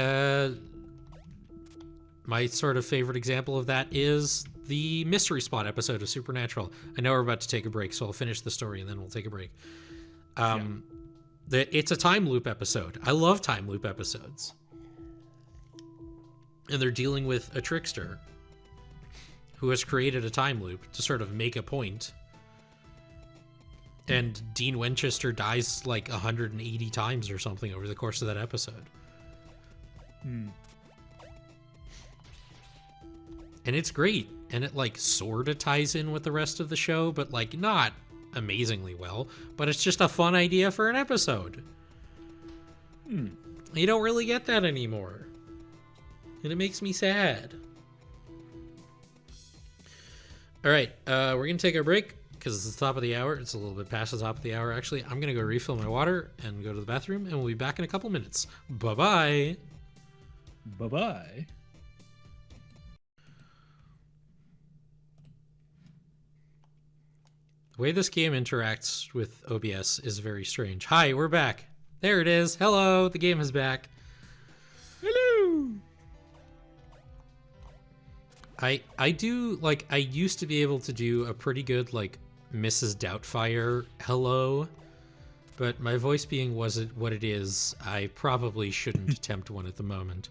my sort of favorite example of that is the Mystery Spot episode of Supernatural. I know we're about to take a break, so I'll finish the story and then we'll take a break. It's a time loop episode. I love time loop episodes. And they're dealing with a trickster who has created a time loop to sort of make a point. And Dean Winchester dies like 180 times or something over the course of that episode. And it's great. And it like sort of ties in with the rest of the show, but like not amazingly well. But it's just a fun idea for an episode. You don't really get that anymore. And it makes me sad. All right, we're going to take our break because it's the top of the hour. It's a little bit past the top of the hour, actually. I'm going to go refill my water and go to the bathroom, and we'll be back in a couple minutes. Bye-bye. Bye-bye. The way this game interacts with OBS is very strange. Hi, we're back. There it is. Hello, the game is back. Hello. I do, like, I used to be able to do a pretty good, like, Mrs. Doubtfire hello, but my voice being what it is, I probably shouldn't attempt one at the moment.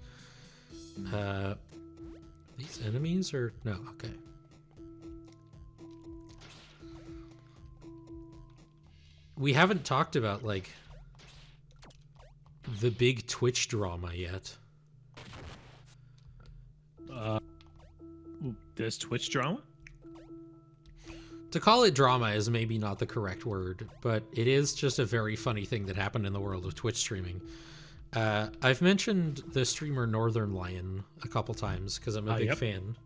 These enemies or no? Okay. We haven't talked about, like, the big Twitch drama yet. There's Twitch drama? To call it drama is maybe not the correct word, but it is just a very funny thing that happened in the world of Twitch streaming. I've mentioned the streamer Northern Lion a couple times because I'm a big fan.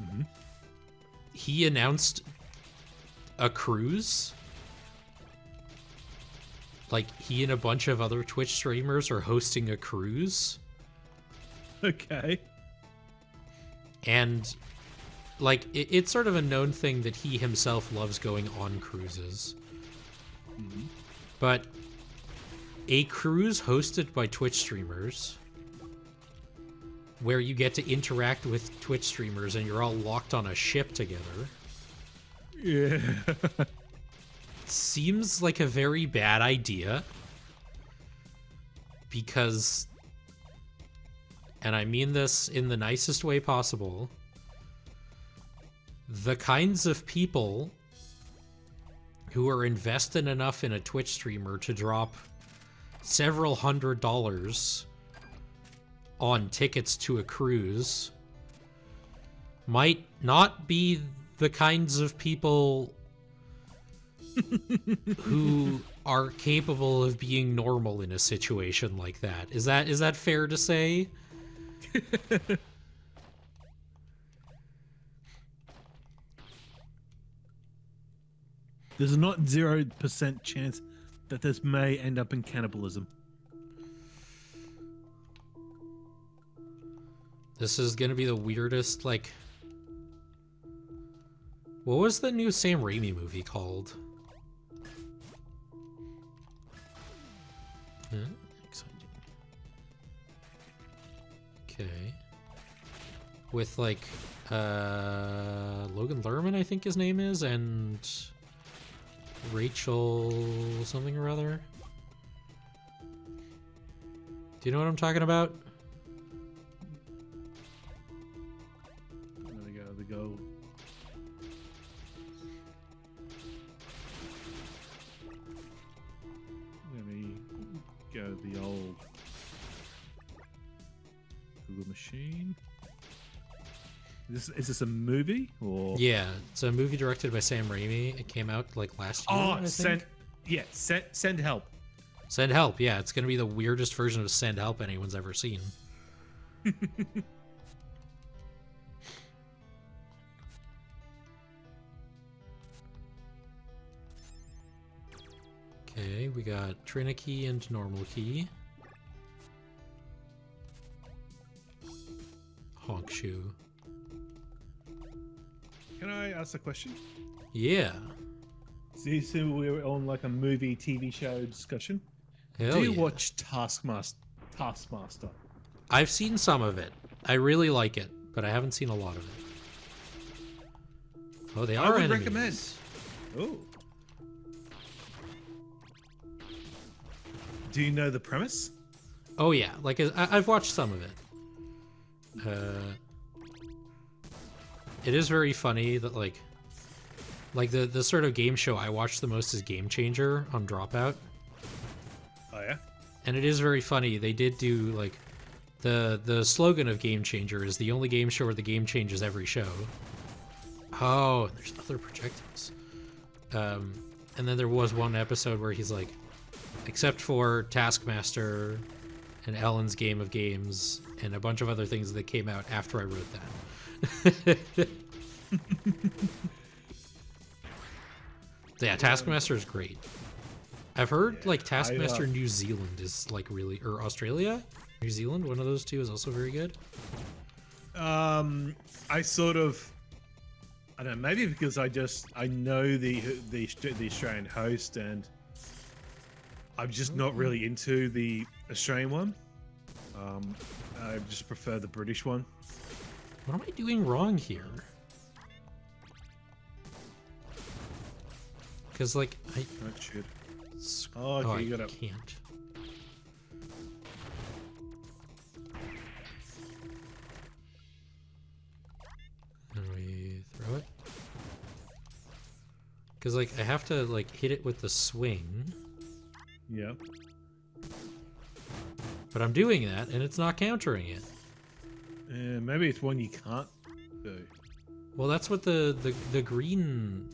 Mm-hmm. He announced a cruise. Like, he and a bunch of other Twitch streamers are hosting a cruise. Okay. And, like, it's sort of a known thing that he himself loves going on cruises. Mm-hmm. But a cruise hosted by Twitch streamers, where you get to interact with Twitch streamers and you're all locked on a ship together. Yeah. Seems like a very bad idea. Because, and I mean this in the nicest way possible, the kinds of people who are invested enough in a Twitch streamer to drop several $100s on tickets to a cruise might not be the kinds of people who are capable of being normal in a situation like that. Is that fair to say? There's not 0% chance that this may end up in cannibalism. This is gonna be the weirdest, like... What was the new Sam Raimi movie called? Exciting. Okay. With, like, Logan Lerman, I think his name is, and Rachel something or other. Do you know what I'm talking about? There we go. Let me go the old Google machine. Is this a movie or? Yeah, it's a movie directed by Sam Raimi. It came out like last year. I think. Send help. Send Help. Yeah, it's gonna be the weirdest version of Send Help anyone's ever seen. Okay, we got Trinity and normal key. Honk shoe. Can I ask a question? Yeah. So we're on like a movie, TV show discussion. Hell Do you yeah. watch Taskmaster? I've seen some of it. I really like it, but I haven't seen a lot of it. Oh, they are would enemies. recommend. Oh. Do you know the premise? Oh yeah, like I've watched some of it. It is very funny that like the sort of game show I watch the most is Game Changer on Dropout. Oh yeah. And it is very funny. They did do like the slogan of Game Changer is the only game show where the game changes every show. Oh, and there's other projectiles. And then there was one episode where he's like, except for Taskmaster and Ellen's Game of Games and a bunch of other things that came out after I wrote that. Yeah, Taskmaster is great. I've heard like Taskmaster New Zealand is like really, or Australia, New Zealand, one of those two is also very good. I sort of, I don't know, maybe because I know the Australian host and I'm just not really into the Australian one. I just prefer the British one. What am I doing wrong here? Because like I shit. Oh, okay, you I gotta. can't. And we throw it. Because like I have to like hit it with the swing. Yeah. But I'm doing that and it's not countering it. Maybe it's one you can't do. Well, that's what the green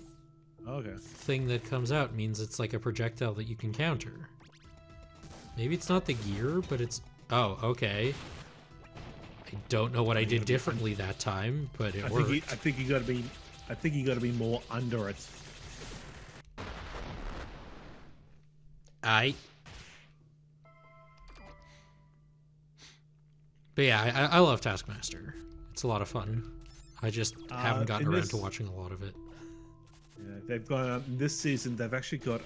Okay. thing that comes out means. It's like a projectile that you can counter. Maybe it's not the gear, but it's... Oh, okay. I don't know what I did differently that time, but it worked. I think you gotta be more under it. But yeah, I love Taskmaster. It's a lot of fun. I just haven't gotten around to watching a lot of it. Yeah, they've got this season. They've actually got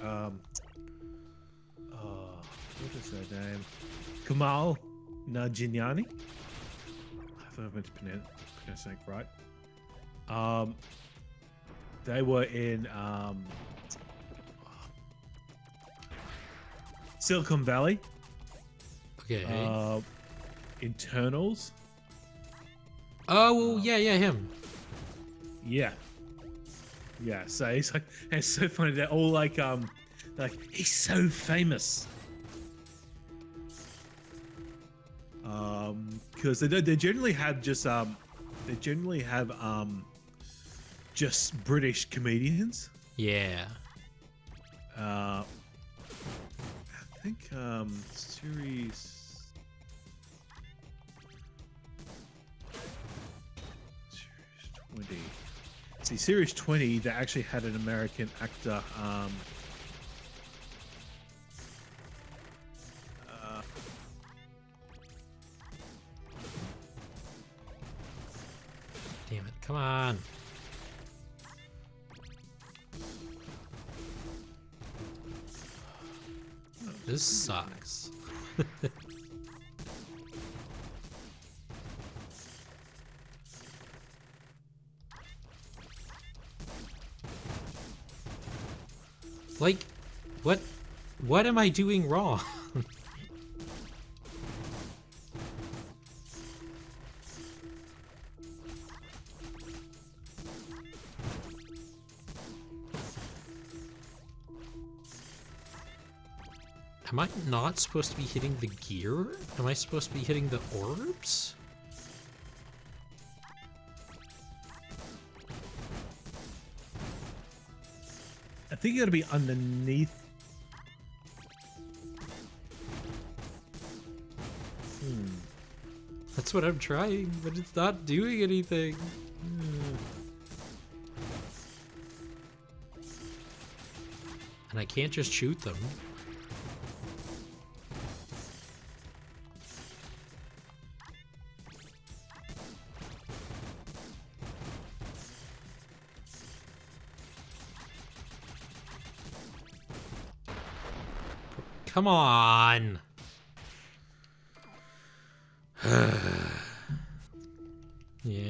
what is her name? Kamal Najinyani. I thought I meant to pronounce that right. They were in Silicon Valley. Okay. Internals. Oh, well, yeah, him. Yeah. So he's like, it's so funny. They're all like he's so famous. Because they generally have just just British comedians. Yeah. I think series 20. See, series 20, they actually had an American actor. Damn it! Come on. This sucks. Like, what am I doing wrong? Am I not supposed to be hitting the gear? Am I supposed to be hitting the orbs? I think you gotta be underneath. That's what I'm trying, but it's not doing anything. And I can't just shoot them. Come on. Yeah.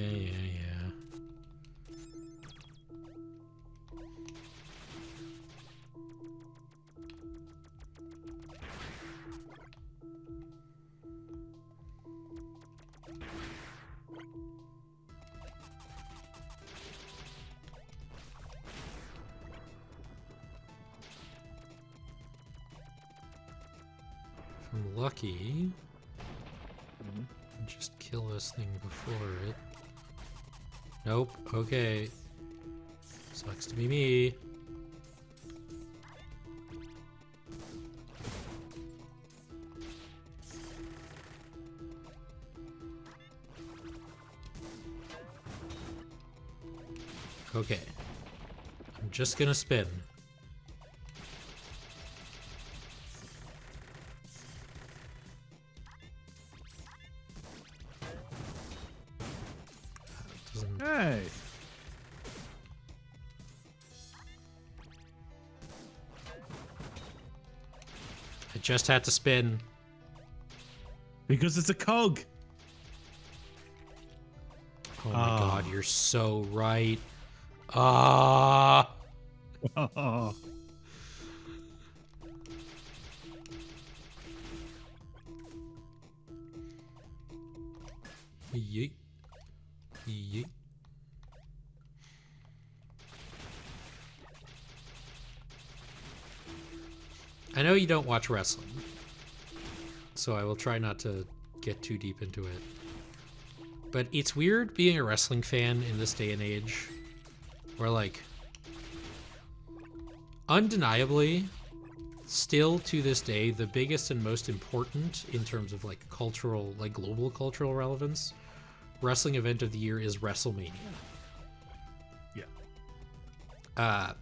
If I'm lucky, just kill this thing before it. Nope. Okay. Sucks to be me. Okay. I'm just gonna spin. Hey. I just had to spin. Because it's a cog. Oh my god, you're so right. Ah. Oh. Yeet. Yeet. I know you don't watch wrestling, so I will try not to get too deep into it. But it's weird being a wrestling fan in this day and age where, like, undeniably, still to this day, the biggest and most important in terms of, like, cultural, like, global cultural relevance wrestling event of the year is WrestleMania. Yeah.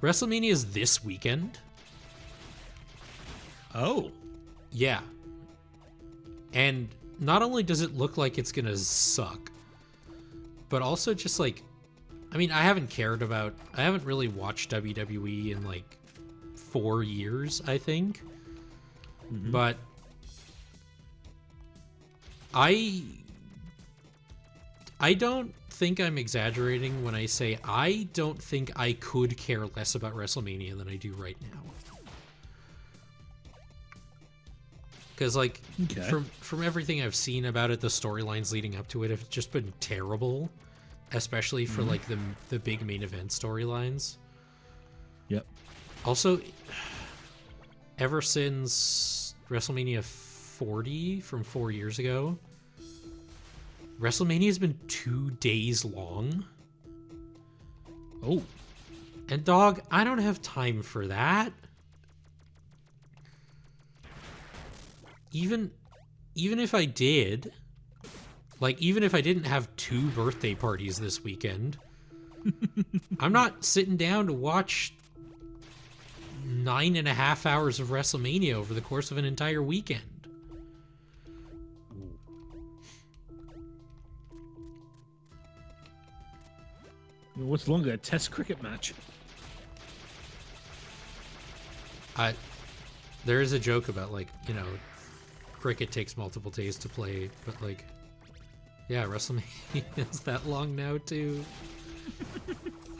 WrestleMania is this weekend. Oh. Yeah. And not only does it look like it's gonna suck, but also just like, I mean, I haven't really watched WWE in like 4 years, I think. Mm-hmm. But I don't think I'm exaggerating when I say I don't think I could care less about WrestleMania than I do right now. Because, like, from everything I've seen about it, the storylines leading up to it have just been terrible, especially for, like, the big main event storylines. Yep. Also, ever since WrestleMania 40 from 4 years ago, WrestleMania has been 2 days long. Oh. And, dog, I don't have time for that. Even if I did, like, even if I didn't have 2 birthday parties this weekend, I'm not sitting down to watch 9.5 hours of WrestleMania over the course of an entire weekend. What's longer, a test cricket match? There is a joke about, like, you know, cricket takes multiple days to play, but, like, yeah, WrestleMania is that long now too.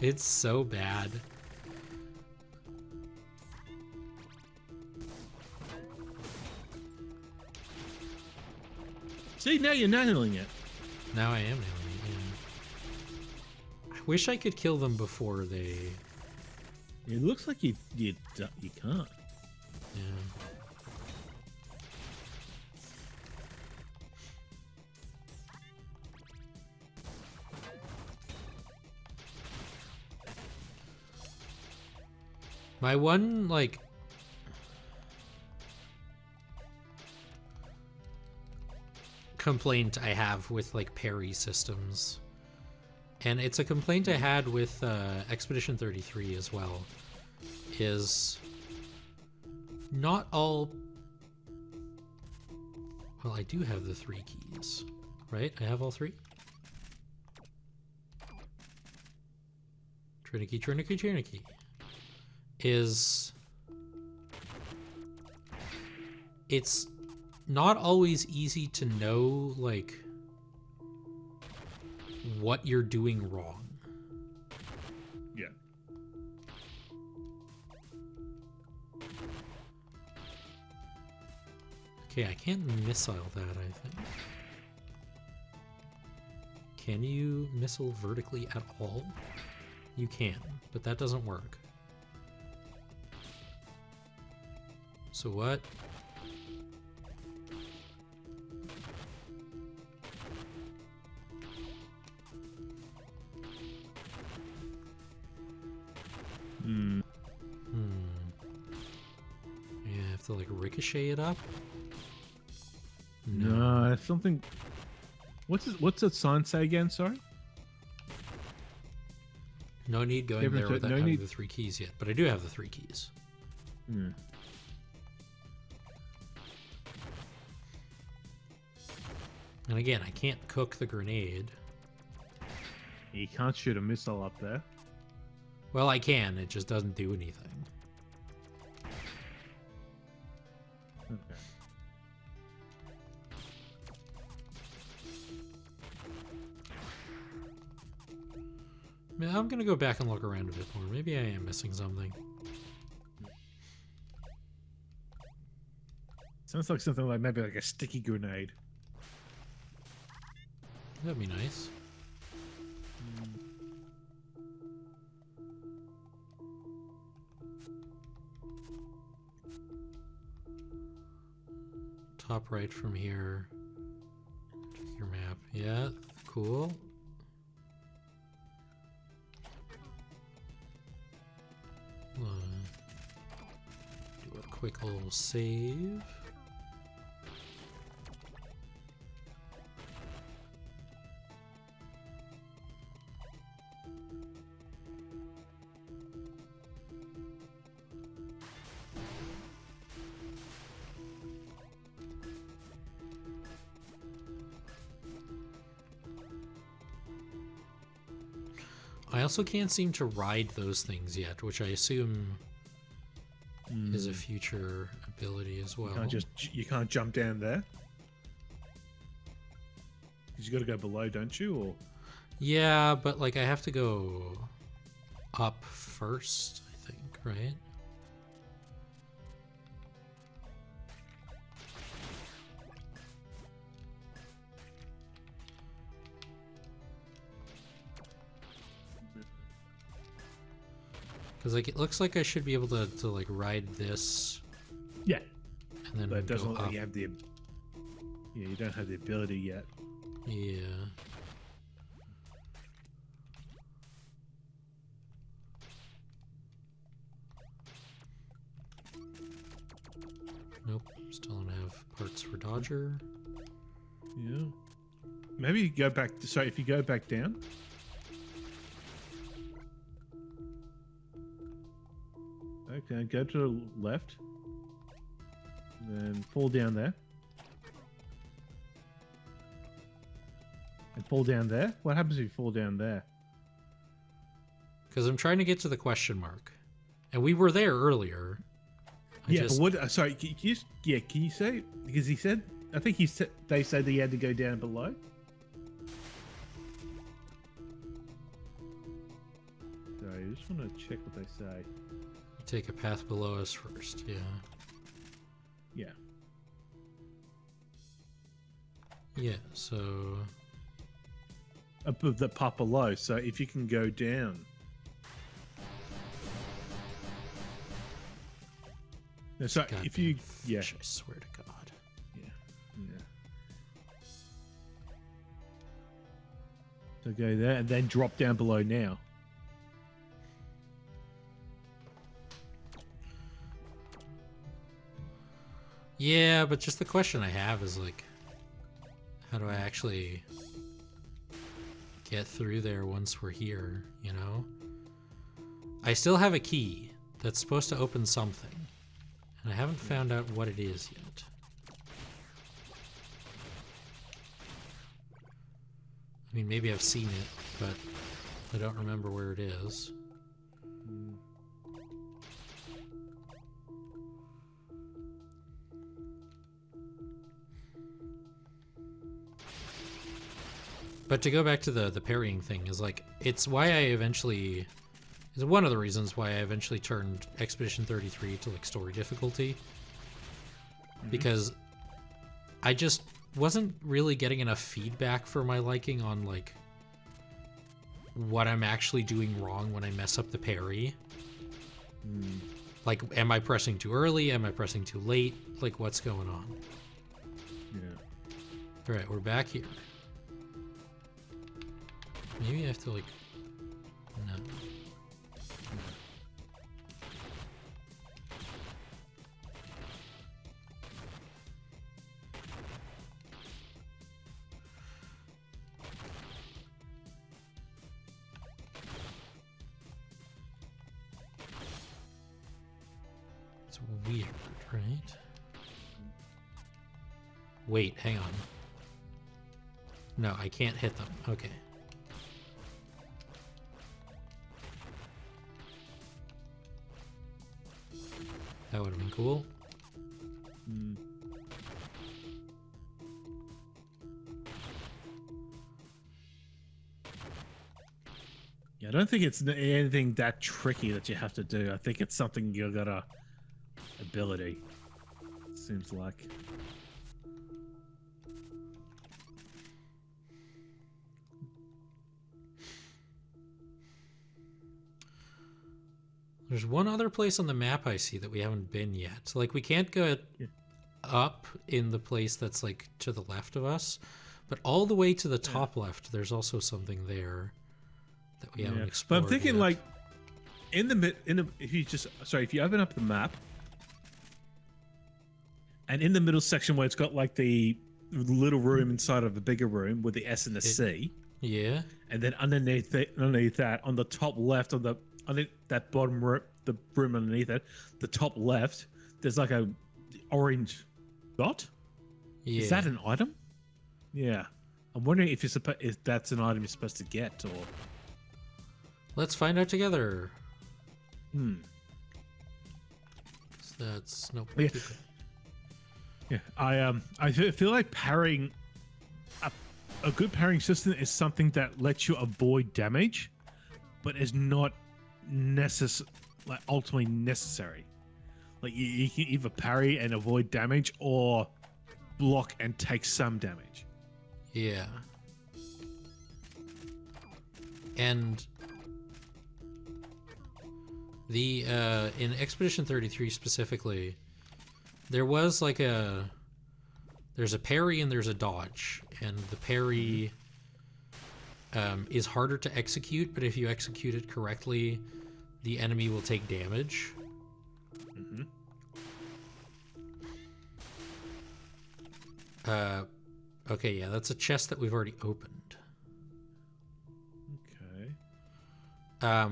It's so bad. See, now you're nailing it. Now I am nailing it, yeah. I wish I could kill them before they... It looks like you can't. Yeah. My one, like, complaint I have with, like, parry systems, and it's a complaint I had with Expedition 33 as well, is not all... Well, I do have the 3 keys, right? I have all 3? Trinity, Trinity, Trinity. Is it's not always easy to know, like, what you're doing wrong. Yeah. Okay, I can't missile that, I think. Can you missile vertically at all? You can, but that doesn't work. So what? Yeah, I have to, like, ricochet it up? No, something... What's the sign say again, sorry? No need going there without having the 3 keys yet, but I do have the 3 keys. Hmm. And again, I can't cook the grenade. You can't shoot a missile up there. Well, I can, it just doesn't do anything. Okay. I mean, I'm gonna go back and look around a bit more. Maybe I am missing something. Sounds like something like maybe like a sticky grenade. That'd be nice. Top right from here. Check your map. Yeah, cool. Do a quick little save. I also can't seem to ride those things yet, which I assume is a future ability as well. You can't jump down there. 'Cause you got to go below, don't you? Or Yeah, but like I have to go up first, I think, right? Because like it looks like I should be able to like ride this yeah, and then but it doesn't go look up. like you have the. Yeah, you don't have the ability yet. Yeah. Nope, still don't have parts for Dodger. Yeah. Maybe you go back. So if you go back down. Okay, go to the left. Then fall down there. And fall down there? What happens if you fall down there? Because I'm trying to get to the question mark. And we were there earlier. But what? Sorry, can you say? Because he said, I think they said that he had to go down below. Sorry, I just want to check what they say. Take a path below us first, yeah. Yeah. Yeah, so... Above the path below, so if you can go down. No, so God if you... damn Yeah. fish, I swear to God. Yeah. Yeah. So go there and then drop down below now. Yeah, but just the question I have is like, how do I actually get through there once we're here, you know? I still have a key that's supposed to open something, and I haven't found out what it is yet. I mean, maybe I've seen it, but I don't remember where it is. But to go back to the parrying thing is like, it's why I eventually, is one of the reasons why I eventually turned Expedition 33 to like story difficulty. Because I just wasn't really getting enough feedback for my liking on like what I'm actually doing wrong when I mess up the parry. Like, am I pressing too early? Am I pressing too late? Like, what's going on? Yeah. All right, we're back here. Maybe I have to like, no. It's weird, right? Wait, hang on. No, I can't hit them. Okay. That would have been cool. Yeah, I don't think it's anything that tricky that you have to do. I think it's something you got a ability. Seems like. There's one other place on the map I see that we haven't been yet. Like, we can't go up in the place that's, like, to the left of us, But all the way to the top left, there's also something there that we haven't explored. But I'm thinking yet. like if you open up the map and in the middle section where it's got like the little room inside of a bigger room with the S and the C. Yeah. And then underneath that, on the top left, on that bottom room, the room underneath it, the top left, there's like a orange dot. Yeah. Is that an item? Yeah. I'm wondering if that's an item you're supposed to get, or. Let's find out together. So that's no. Yeah. Yeah. I feel like parrying. A good parrying system is something that lets you avoid damage, but is not ultimately necessary. Like you can either parry and avoid damage, or block and take some damage. Yeah. And the in Expedition 33 specifically, there was like there's a parry and there's a dodge, and the parry is harder to execute, but if you execute it correctly, the enemy will take damage. Okay, yeah, that's a chest that we've already opened. Okay.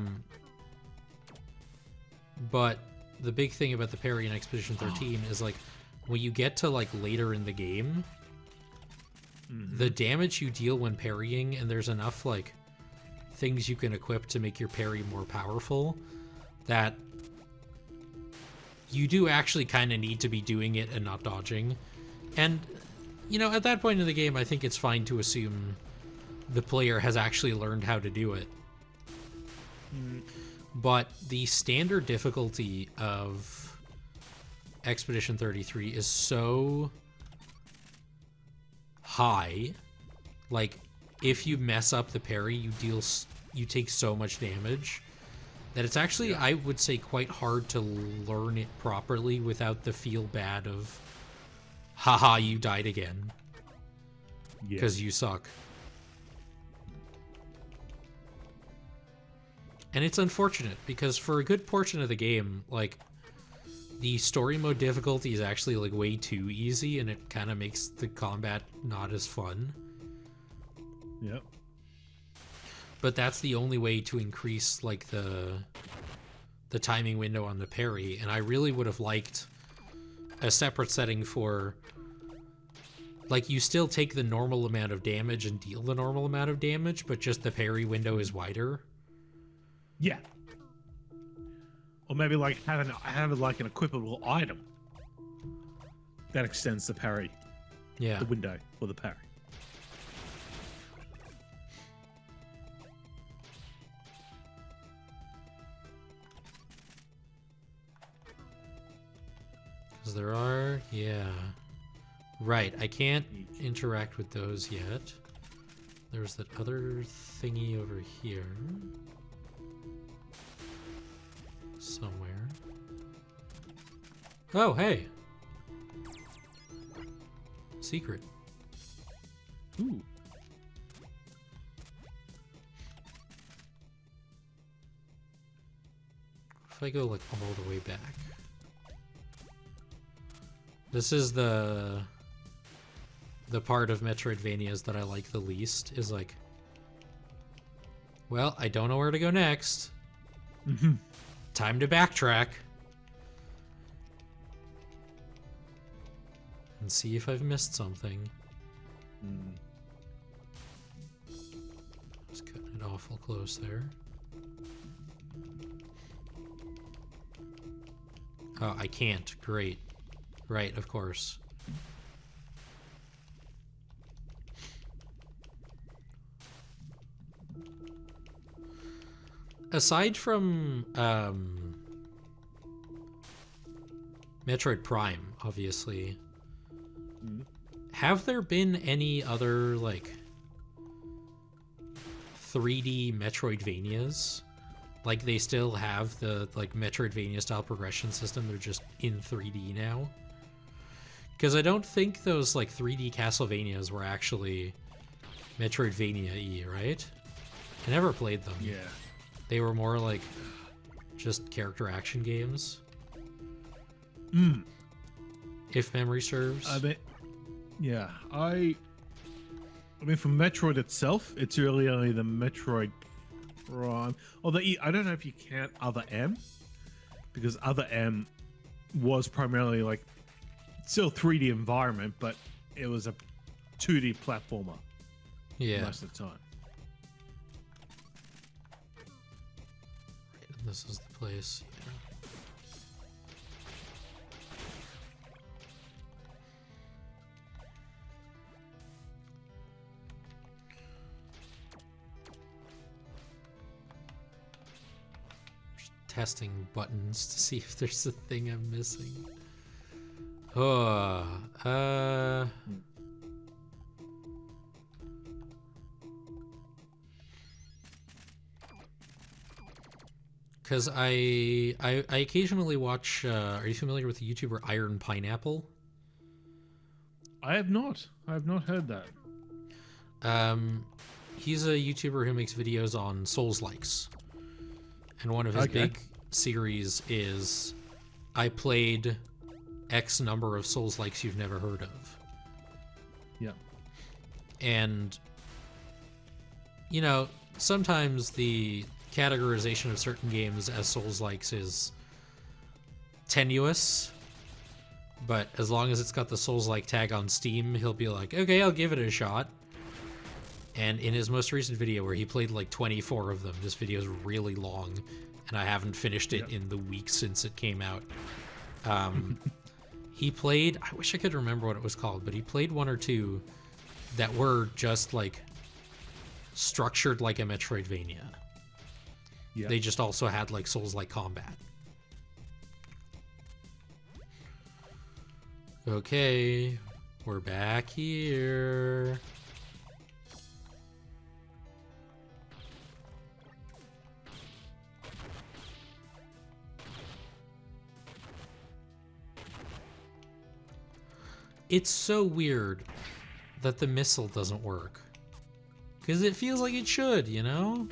But the big thing about the parry in Expedition 13 is like when you get to like later in the game, the damage you deal when parrying, and there's enough like things you can equip to make your parry more powerful, that you do actually kind of need to be doing it and not dodging. And you know, at that point in the game, I think it's fine to assume the player has actually learned how to do it. But the standard difficulty of Expedition 33 is so high. Like, if you mess up the parry, you take so much damage that it's actually, I would say, quite hard to learn it properly without the feel bad of, haha, you died again. Because you suck. And it's unfortunate, because for a good portion of the game, like, the story mode difficulty is actually, like, way too easy, and it kind of makes the combat not as fun. Yep. But that's the only way to increase, like, the timing window on the parry, and I really would have liked a separate setting for, like, you still take the normal amount of damage and deal the normal amount of damage, but just the parry window is wider. Yeah. Or maybe like have like an equipable item that extends the parry. Yeah. The window for the parry. Because there are, yeah. Right, I can't interact with those yet. There's that other thingy over here. Somewhere. Oh, hey! Secret. Ooh. If I go, like, all the way back. This is the part of Metroidvanias that I like the least, is like, well, I don't know where to go next. Time to backtrack. And see if I've missed something. Just cutting it awful close there. Oh, I can't. Great. Right, of course. Aside from Metroid Prime, obviously, have there been any other, like, 3D Metroidvanias? Like, they still have the, like, Metroidvania style progression system, they're just in 3D now? Because I don't think those, like, 3D Castlevanias were actually Metroidvania-y, right? I never played them. Yeah. They were more like just character action games. If memory serves. I mean, yeah. I mean, for Metroid itself, it's really only the Metroid Prime. Although I don't know if you count Other M, because Other M was primarily like still 3D environment, but it was a 2D platformer most of the time. Right, and this is the place. Yeah. Just testing buttons to see if there's a thing I'm missing. Because I occasionally watch. Are you familiar with the YouTuber Iron Pineapple? I have not heard that. He's a YouTuber who makes videos on Souls-likes, and one of his big series is I played X number of Souls-likes you've never heard of. Yeah. And, you know, sometimes the categorization of certain games as Souls-likes is tenuous, but as long as it's got the Souls-like tag on Steam, he'll be like, okay, I'll give it a shot. And in his most recent video where he played like 24 of them, this video is really long, and I haven't finished it in the week since it came out. He played, I wish I could remember what it was called, but he played one or two that were just like structured like a Metroidvania. Yeah. They just also had like Souls-like combat. Okay, we're back here. It's so weird that the missile doesn't work. Because it feels like it should, you know?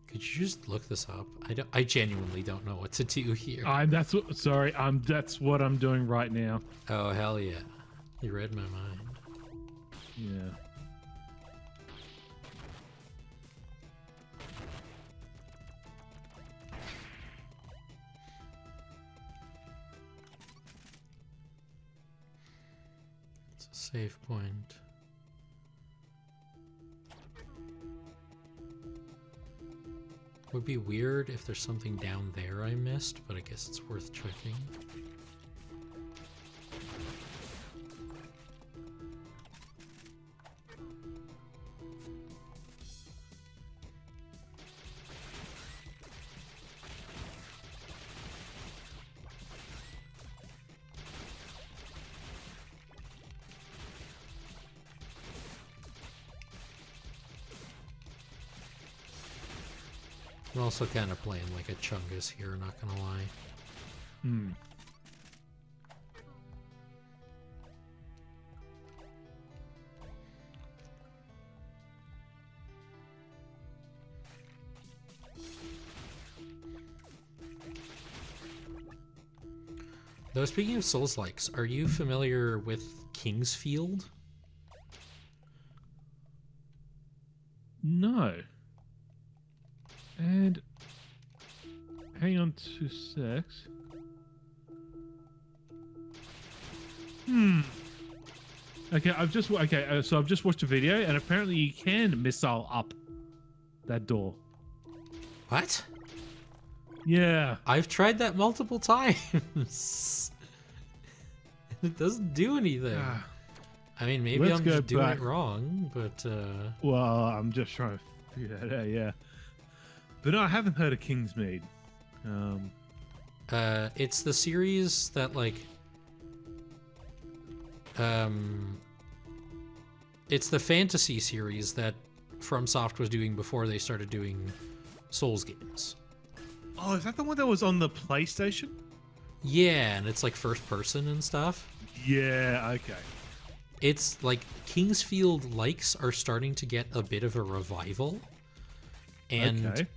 Could you just look this up? I genuinely don't know what to do here. That's what I'm doing right now. Oh, hell yeah. You read my mind. Yeah. It's a save point. Would be weird if there's something down there I missed, but I guess it's worth checking. I'm also kind of playing like a Chungus here, not gonna lie. Though, speaking of Souls-likes, are you familiar with Kingsfield? No. And hang on 2 secs. Okay, so I've just watched a video, and apparently you can missile up that door. What? Yeah. I've tried that multiple times. It doesn't do anything. I mean, maybe Let's I'm go just doing back. it wrong, but Well, I'm just trying to figure that out, yeah. But no, I haven't heard of Kingsmead. it's the series that like It's the fantasy series that FromSoft was doing before they started doing Souls games. Oh, is that the one that was on the PlayStation? Yeah, and it's like first person and stuff. Yeah, okay. It's like Kingsfield likes are starting to get a bit of a revival. And Okay.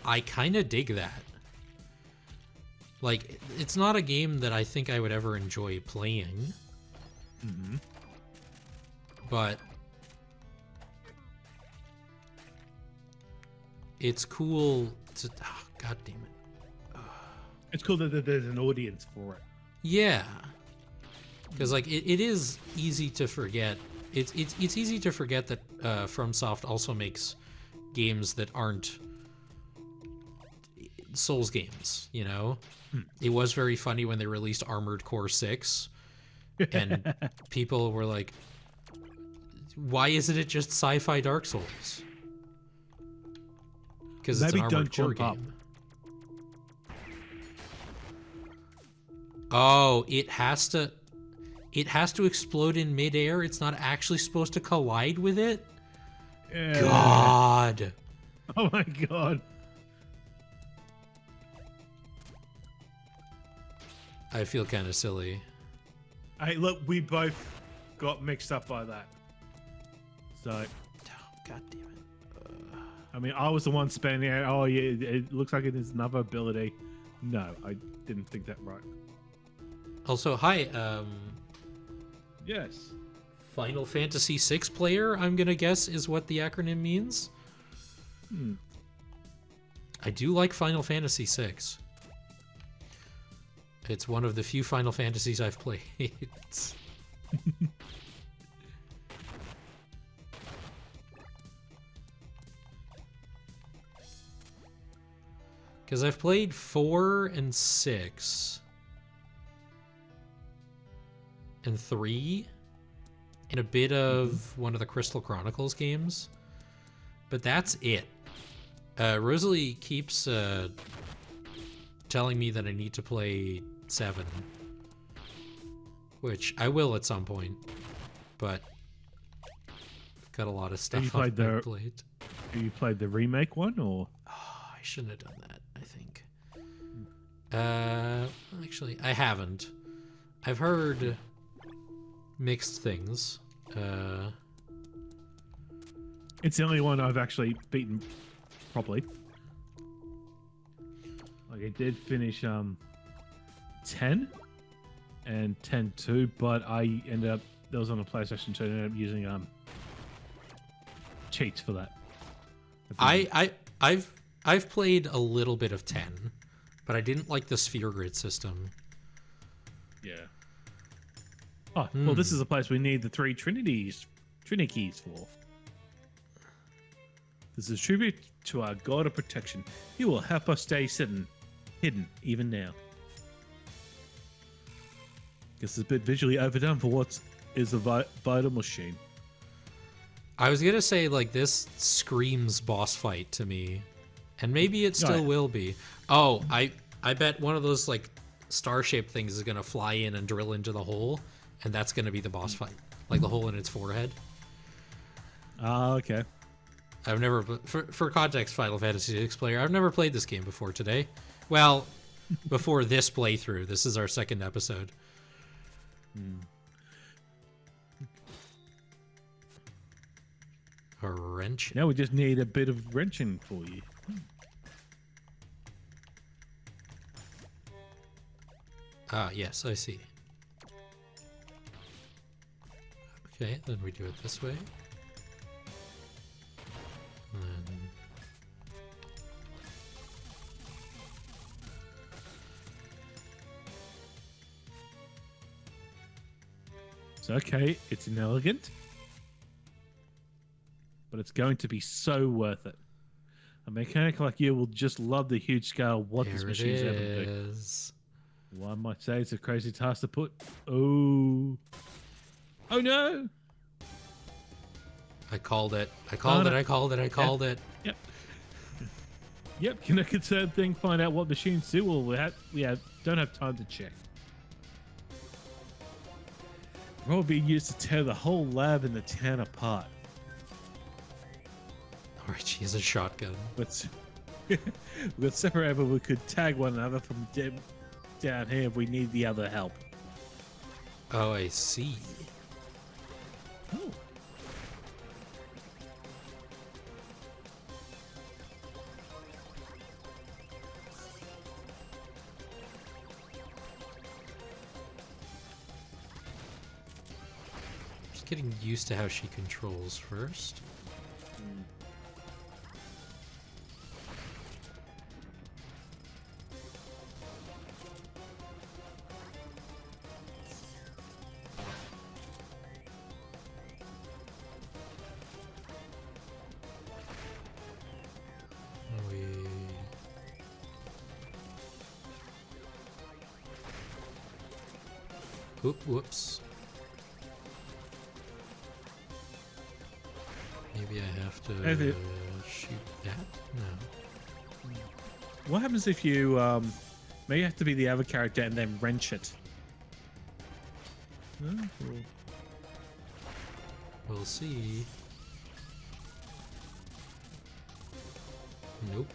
I kind of dig that. Like, it's not a game that I think I would ever enjoy playing. Mm-hmm. But it's cool to... Oh, God damn it. It's cool that there's an audience for it. Yeah. Because, like, it is easy to forget. It's easy to forget that FromSoft also makes games that aren't Souls games, you know? It was very funny when they released Armored Core 6, and people were like, why isn't it just sci-fi Dark Souls? Because it's an Maybe Armored don't Core jump up. game. Oh, it has to explode in midair. It's not actually supposed to collide with it? Yeah. God. Oh my god. I feel kind of silly. Hey, look, we both got mixed up by that. So, Oh, God damn it. I mean, I was the one spending it. Oh, yeah, it looks like it is another ability. No, I didn't think that right. Also, hi, Yes. Final Fantasy VI player, I'm gonna guess is what the acronym means. I do like Final Fantasy VI. It's one of the few Final Fantasies I've played. Because I've played 4 and 6 and 3 and a bit of one of the Crystal Chronicles games, but that's it. Rosalie keeps telling me that I need to play 7, which I will at some point, but I've got a lot of stuff you played on my the- plate. Have you played the remake one, or? Oh, I shouldn't have done that, I think. Actually, I haven't. I've heard mixed things. It's the only one I've actually beaten properly. Like, I did finish 10 and 10-2, but I ended up, that was on a PlayStation 2, I ended up using cheats for that. I've played a little bit of 10, but I didn't like the sphere grid system. Yeah. Oh, well, this is a place we need the 3 Trinity keys for. This is a tribute to our god of protection. He will help us stay hidden, even now. Guess it's a bit visually overdone for what is a vital machine. I was gonna say, like, this screams boss fight to me, and maybe it still Right. will be. Oh, I bet one of those, like, star-shaped things is gonna fly in and drill into the hole, and that's gonna be the boss fight, like the hole in its forehead. Ah, okay. I've never, for context, Final Fantasy VI player, I've never played this game before today. Well, before this playthrough. This is our second episode. A wrench. Now we just need a bit of wrenching for you. Ah, yes, I see. Okay, then we do it this way. And then... It's okay. It's inelegant. But it's going to be so worth it. A mechanic like you will just love the huge scale of what this There it machine's able to do. is. One might say it's a crazy task to put. Oh. Oh no! I called it. I called it. no. I called it. I called it. Yep. Yep. Can a concerned thing find out what machines do? Well, we don't have time to check. Roll being used to tear the whole lab in the town apart. Alright, she has a shotgun. But we've got separate ammo. We could tag one another from down here if we need the other help. Oh, I see. Oh. Just getting used to how she controls first. Oop, whoops. Maybe I have to shoot that? No. What happens if you maybe you have to be the other character and then wrench it? Oh. We'll see. Nope.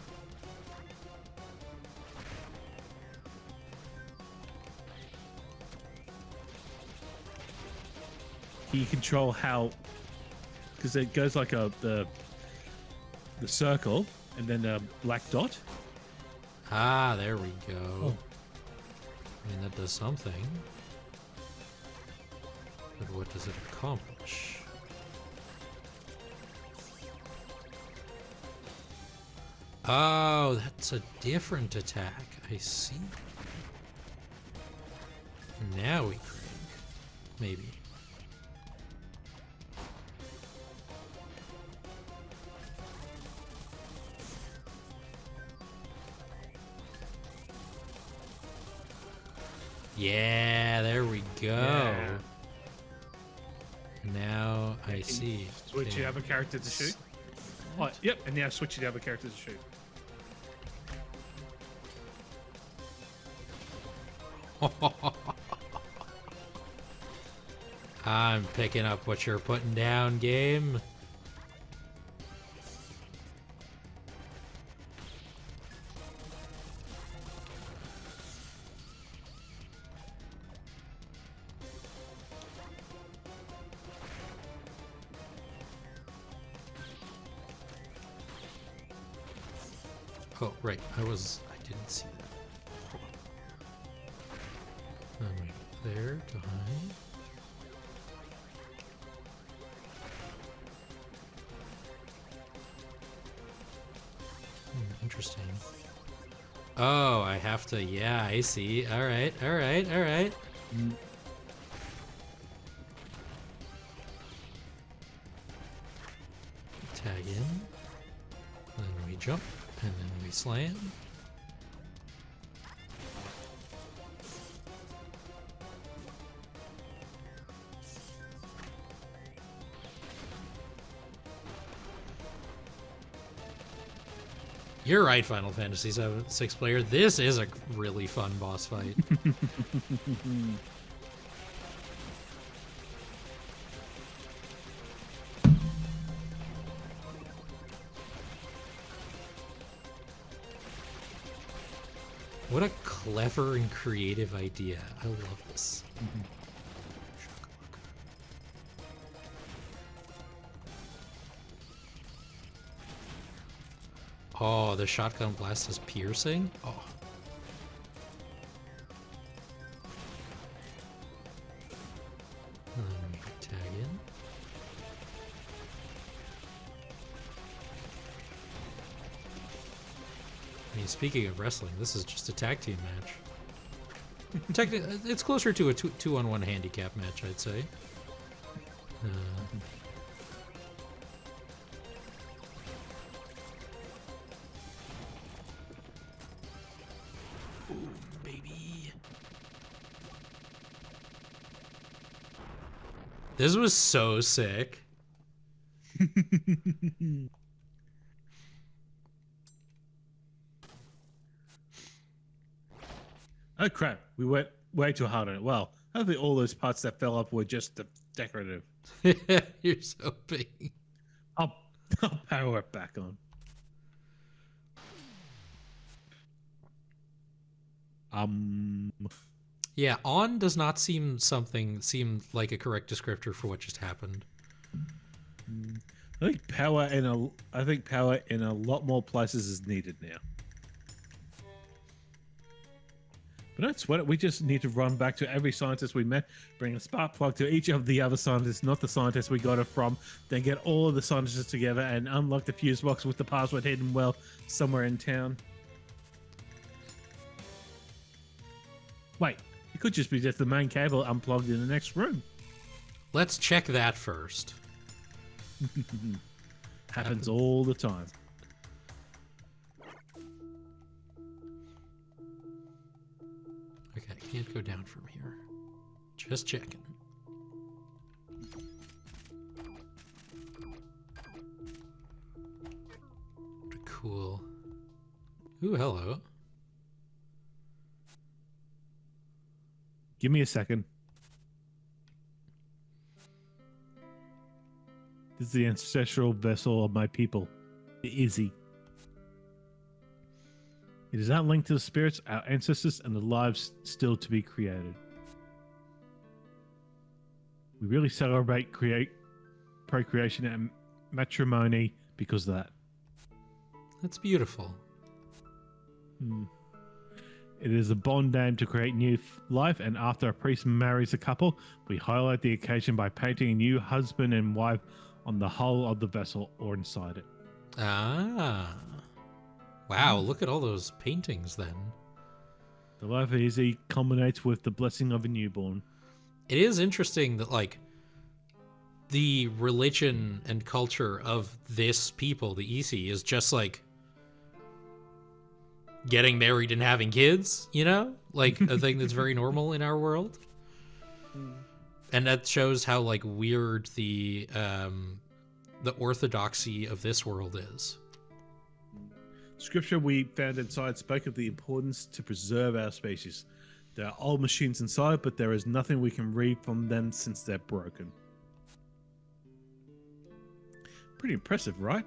Can you control how? Because it goes like the circle and then a black dot. Ah, there we go. Oh. I mean, that does something. But what does it accomplish? Oh, that's a different attack. I see. Now we crank. Maybe. Yeah, there we go. Yeah. Now I see. Switch the other character to shoot. Oh, yep, and now switch the other character to shoot. I'm picking up what you're putting down, game. Oh, right. I didn't see that. Then we go there to hide. Interesting. Oh, I have to, yeah, I see. Alright, alright, alright. Tag in. Then we jump, and then we slam. You're right, Final Fantasy VII 6 player. This is a really fun boss fight. What a clever and creative idea. I love this. Oh, the shotgun blast is piercing? Oh. And then we tag in. I mean, speaking of wrestling, this is just a tag team match. Technically, it's closer to a two-on-one handicap match, I'd say. This was so sick. Oh crap, we went way too hard on it. Well, I think all those parts that fell up were just decorative. You're so big. I'll power it back on. Yeah, on does not seem like a correct descriptor for what just happened. I think power in a lot more places is needed now. But don't sweat it. We just need to run back to every scientist we met, bring a spark plug to each of the other scientists, not the scientist we got it from, then get all of the scientists together and unlock the fuse box with the password hidden well somewhere in town. Wait, it could just be just the main cable unplugged in the next room. Let's check that first. Happens all the time. Okay, can't go down from here. Just checking. Cool. Ooh, hello. Give me a second. This is the ancestral vessel of my people, the Izzy. It is our link to the spirits, our ancestors, and the lives still to be created. We really celebrate procreation and matrimony because of that. That's beautiful. It is a bond name to create new life, and after a priest marries a couple, we highlight the occasion by painting a new husband and wife on the hull of the vessel or inside it. Ah. Wow, look at all those paintings then. The life of Izzy culminates with the blessing of a newborn. It is interesting that, like, the religion and culture of this people, the Isi, is just, like, getting married and having kids, you know? Like, a thing that's very normal in our world. And that shows how, like, weird the orthodoxy of this world is. Scripture we found inside spoke of the importance to preserve our species. There are old machines inside, but there is nothing we can read from them since they're broken. Pretty impressive, right?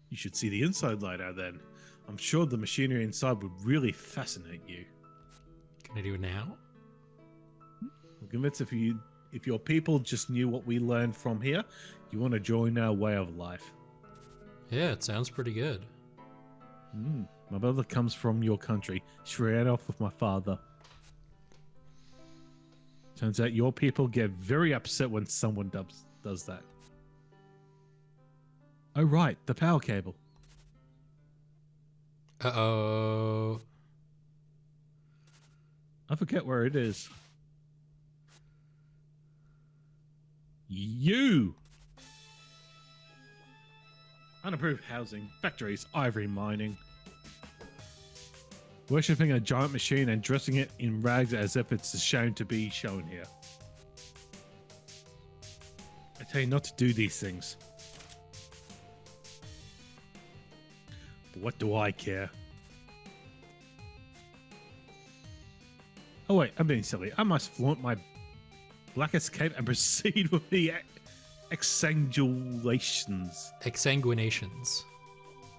You should see the inside later then. I'm sure the machinery inside would really fascinate you. Can I do it now? I'm convinced if your people just knew what we learned from here, you want to join our way of life. Yeah, it sounds pretty good. My brother comes from your country. She ran off with my father. Turns out your people get very upset when someone does that. Oh, right, the power cable. Uh-oh. I forget where it is. You! Unapproved housing, factories, ivory mining. Worshipping a giant machine and dressing it in rags as if it's ashamed to be shown here. I tell you not to do these things. But what do I care? Oh wait, I'm being silly. I must flaunt my blackest cape and proceed with the exsanguinations. Exsanguinations.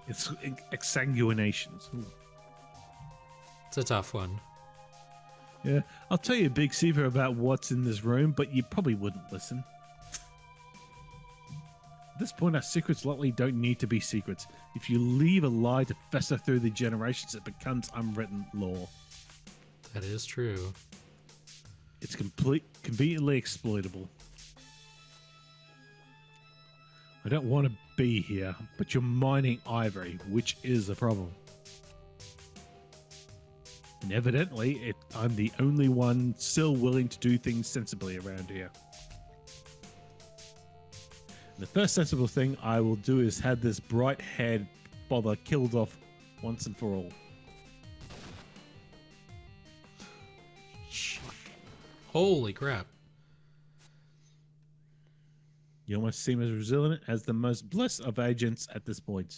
It's exsanguinations. Ooh. It's a tough one. Yeah, I'll tell you a big secret about what's in this room, but you probably wouldn't listen. At this point, our secrets likely don't need to be secrets. If you leave a lie to fester through the generations, it becomes unwritten law. That is true. It's conveniently exploitable. I don't want to be here, but you're mining ivory, which is a problem. And evidently, I'm the only one still willing to do things sensibly around here. And the first sensible thing I will do is have this bright-haired bother killed off once and for all. Holy crap. You almost seem as resilient as the most blessed of agents at this point.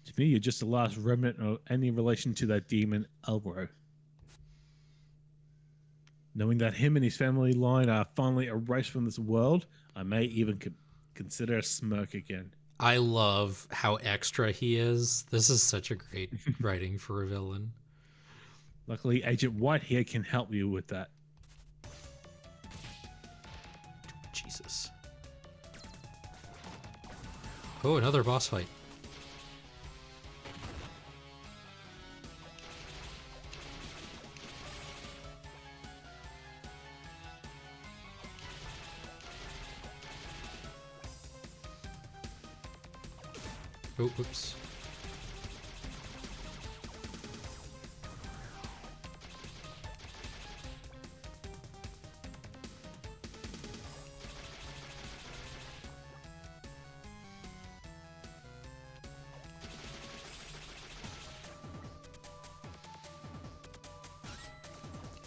To To me, you're just the last remnant of any relation to that demon, Elro. Knowing that him and his family line are finally erased from this world, I may even consider a smirk again. I love how extra he is. This is such a great writing for a villain. Luckily, Agent Whitehair can help you with that. Jesus. Oh, another boss fight. Oh, oops.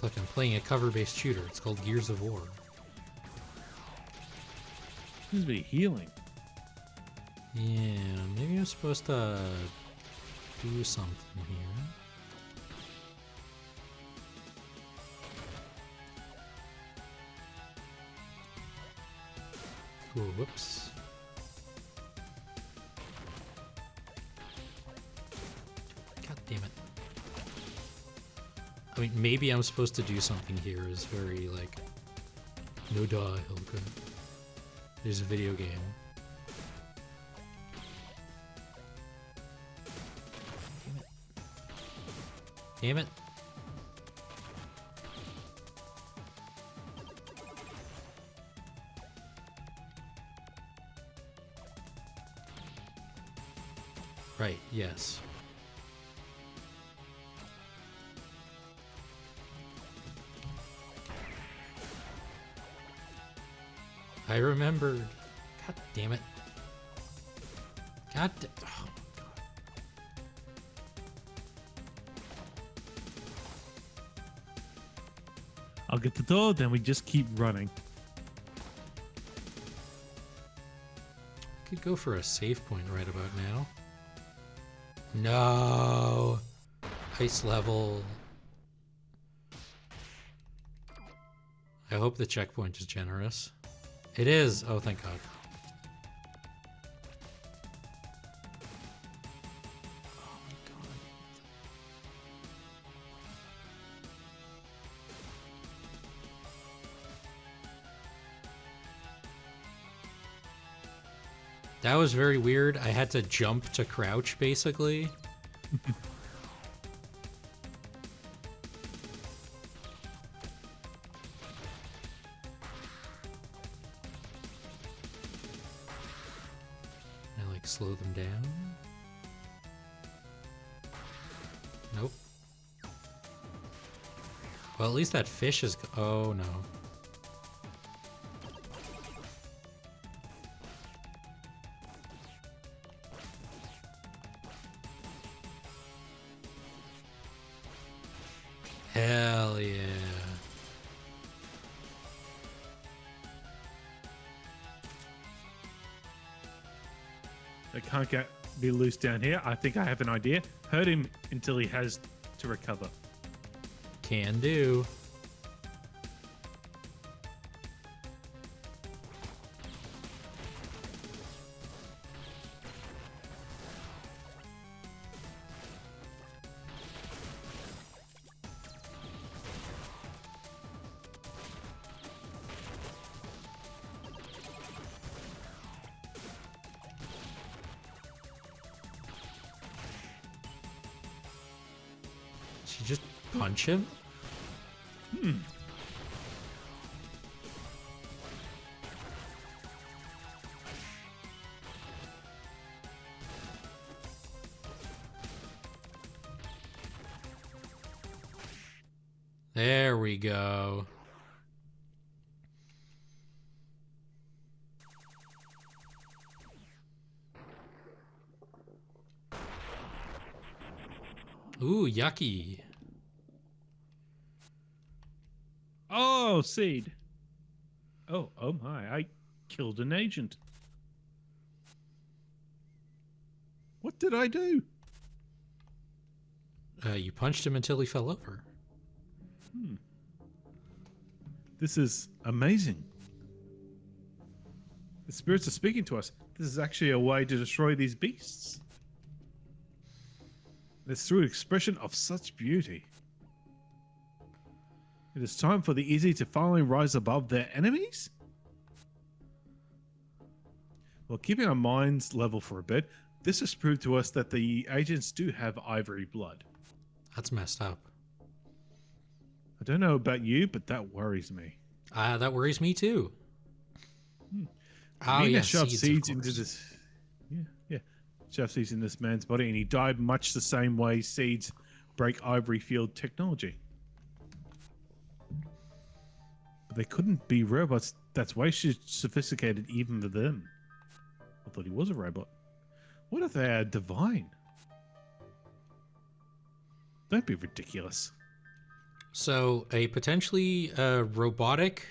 Look, I'm playing a cover-based shooter. It's called Gears of War. Seems to be healing. Yeah, maybe I'm supposed to do something here. Ooh, whoops. God damn it. I mean, maybe I'm supposed to do something here is very, like, no die, okay. There's a video game. Damn it. Right, yes. I remembered. God damn it. God damn. Oh. I'll get the door, then we just keep running. Could go for a save point right about now. No. Ice level. I hope the checkpoint is generous. It is. Oh, thank God. Oh my God. That was very weird. I had to jump to crouch, basically. I like slow them down. Nope. Well, at least that fish is. Oh no. Hell yeah. They can't be loose down here. I think I have an idea. Hurt him until he has to recover. Can do. Did she just punch him? There we go. Ooh, yucky. Oh, seed. Oh my. I killed an agent. What did I do? You punched him until he fell over. This is amazing. The spirits are speaking to us. This is actually a way to destroy these beasts. It's through expression of such beauty. It is time for the easy to finally rise above their enemies? Well, keeping our minds level for a bit, this has proved to us that the agents do have ivory blood. That's messed up. I don't know about you, but that worries me. That worries me too. Oh, Mina yeah, shoved seeds of into course. this. Yeah. Shoved seeds in this man's body, and he died much the same way seeds break ivory field technology. But they couldn't be robots. That's way too sophisticated even for them. I thought he was a robot. What if they are divine? Don't be ridiculous. So, a potentially robotic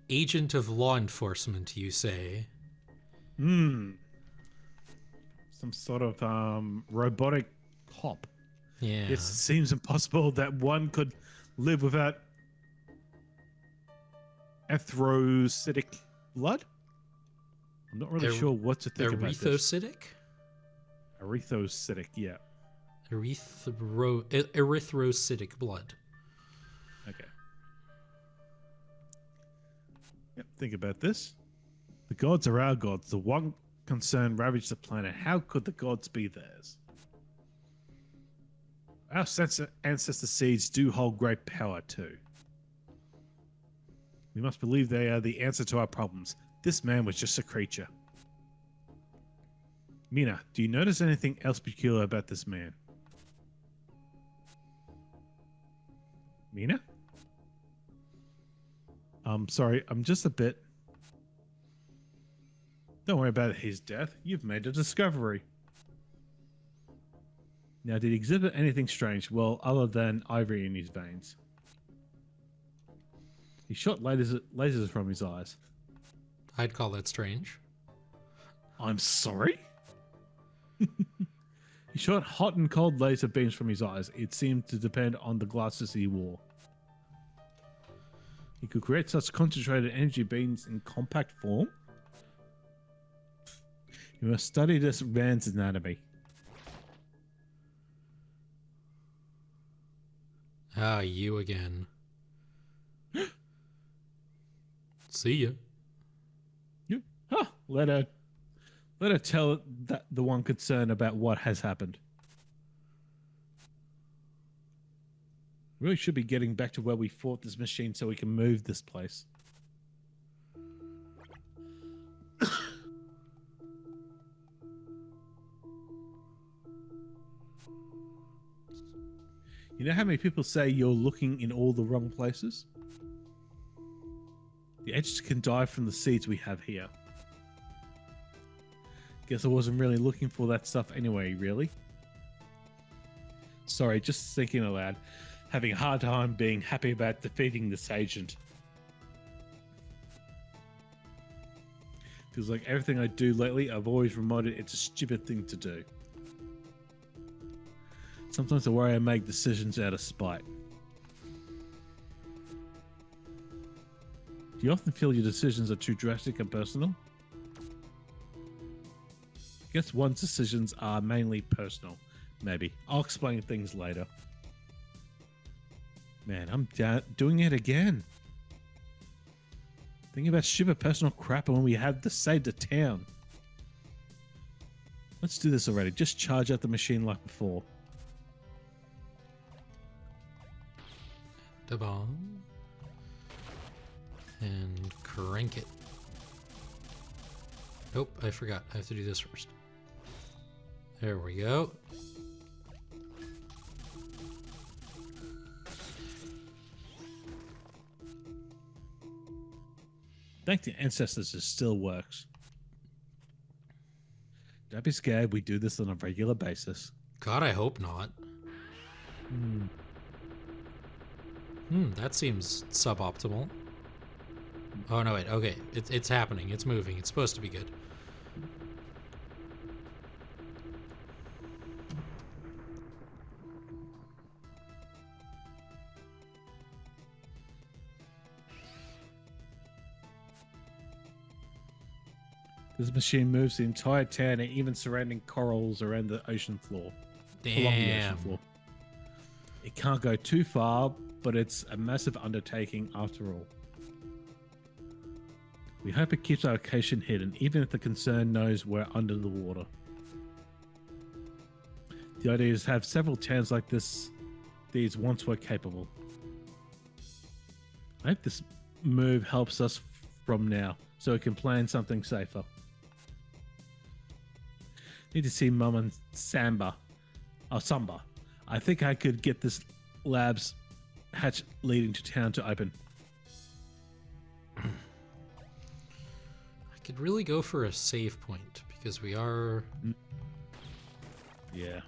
agent of law enforcement, you say? Some sort of robotic cop. Yeah. It seems impossible that one could live without erythrocytic blood. I'm not really sure what to think about this. Erythrocytic? Erythrocytic, yeah. Erythrocytic blood. Okay. Yep, think about this. The gods are our gods. The one concern ravaged the planet. How could the gods be theirs? Our ancestor seeds do hold great power too. We must believe they are the answer to our problems. This man was just a creature. Mina, do you notice anything else peculiar about this man? Mina? I'm sorry, I'm just a bit... Don't worry about his death. You've made a discovery. Now, did he exhibit anything strange? Well, other than ivory in his veins. He shot lasers from his eyes. I'd call that strange. I'm sorry? He shot hot and cold laser beams from his eyes. It seemed to depend on the glasses he wore. He could create such concentrated energy beams in compact form. You must study this man's anatomy. Ah, you again. See ya. Yeah. Huh. Let her tell that the one concerned about what has happened. Really should be getting back to where we fought this machine so we can move this place. You know how many people say you're looking in all the wrong places? The agents can die from the seeds we have here. Guess I wasn't really looking for that stuff anyway, really. Sorry, just thinking aloud. Having a hard time being happy about defeating this agent. Feels like everything I do lately, I've always reminded it's a stupid thing to do. Sometimes I worry I make decisions out of spite. Do you often feel your decisions are too drastic and personal? I guess one's decisions are mainly personal. Maybe. I'll explain things later. Man, I'm doing it again. Thinking about stupid personal crap when we have to save the town. Let's do this already. Just charge out the machine like before. The bomb. And crank it. Nope, I forgot. I have to do this first. There we go. Thank the ancestors, it still works. Don't be scared, we do this on a regular basis. God, I hope not. That seems suboptimal. Oh, no, wait. Okay, it's happening. It's moving. It's supposed to be good. This machine moves the entire town and even surrounding corals around the ocean floor. Along the ocean Damn. floor. It can't go too far, but it's a massive undertaking after all. We hope it keeps our location hidden, even if the concern knows we're under the water. The idea is to have several towns like this. These once were capable. I hope this move helps us from now, so we can plan something safer. Need to see Mum and Samba. I think I could get this lab's hatch leading to town to open. I could really go for a save point because we are Yeah.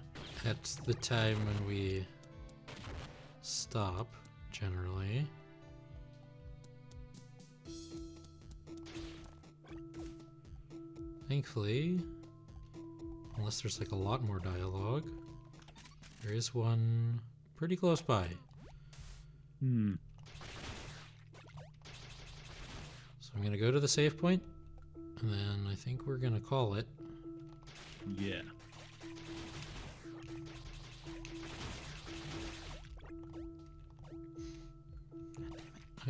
at the time when we stop, generally. Thankfully, unless there's like a lot more dialogue, there is one pretty close by. So I'm gonna go to the save point, and then I think we're gonna call it. Yeah.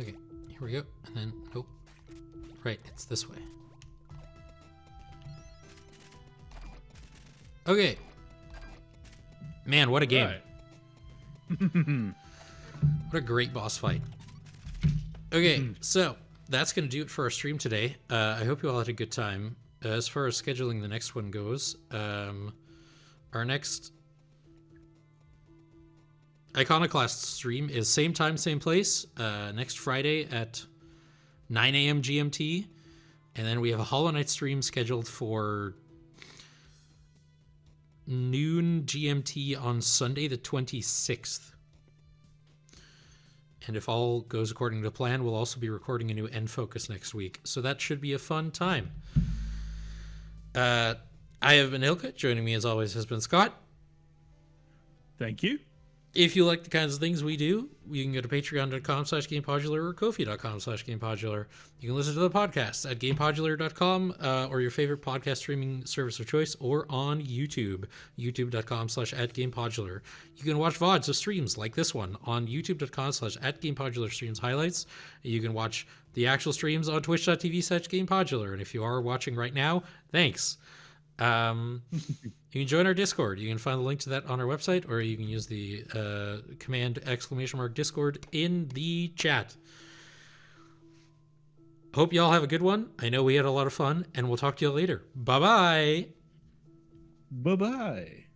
Okay, here we go, and then nope. Right, it's this way. Okay. Man, what a game. Right. What a great boss fight. Okay, so that's going to do it for our stream today. I hope you all had a good time. As far as scheduling the next one goes, our next Iconoclasts stream is same time, same place, next Friday at 9 a.m. GMT. And then we have a Hollow Knight stream scheduled for noon GMT on Sunday the 26th. And if all goes according to plan, we'll also be recording a new End Focus next week. So that should be a fun time. I have been Ilka. Joining me as always has been Scott. Thank you. If you like the kinds of things we do, you can go to patreon.com/Gamepodular or ko-fi.com/Gamepodular. You can listen to the podcast at Gamepodular.com or your favorite podcast streaming service of choice, or on YouTube, youtube.com/@Gamepodular. You can watch VODs of streams like this one on youtube.com/@Gamepodular streams highlights. You can watch the actual streams on twitch.tv/Gamepodular. And if you are watching right now, thanks. You can join our Discord. You can find the link to that on our website, or you can use the command !Discord in the chat. Hope you all have a good one. I know we had a lot of fun, and we'll talk to you later. Bye-bye. Bye-bye.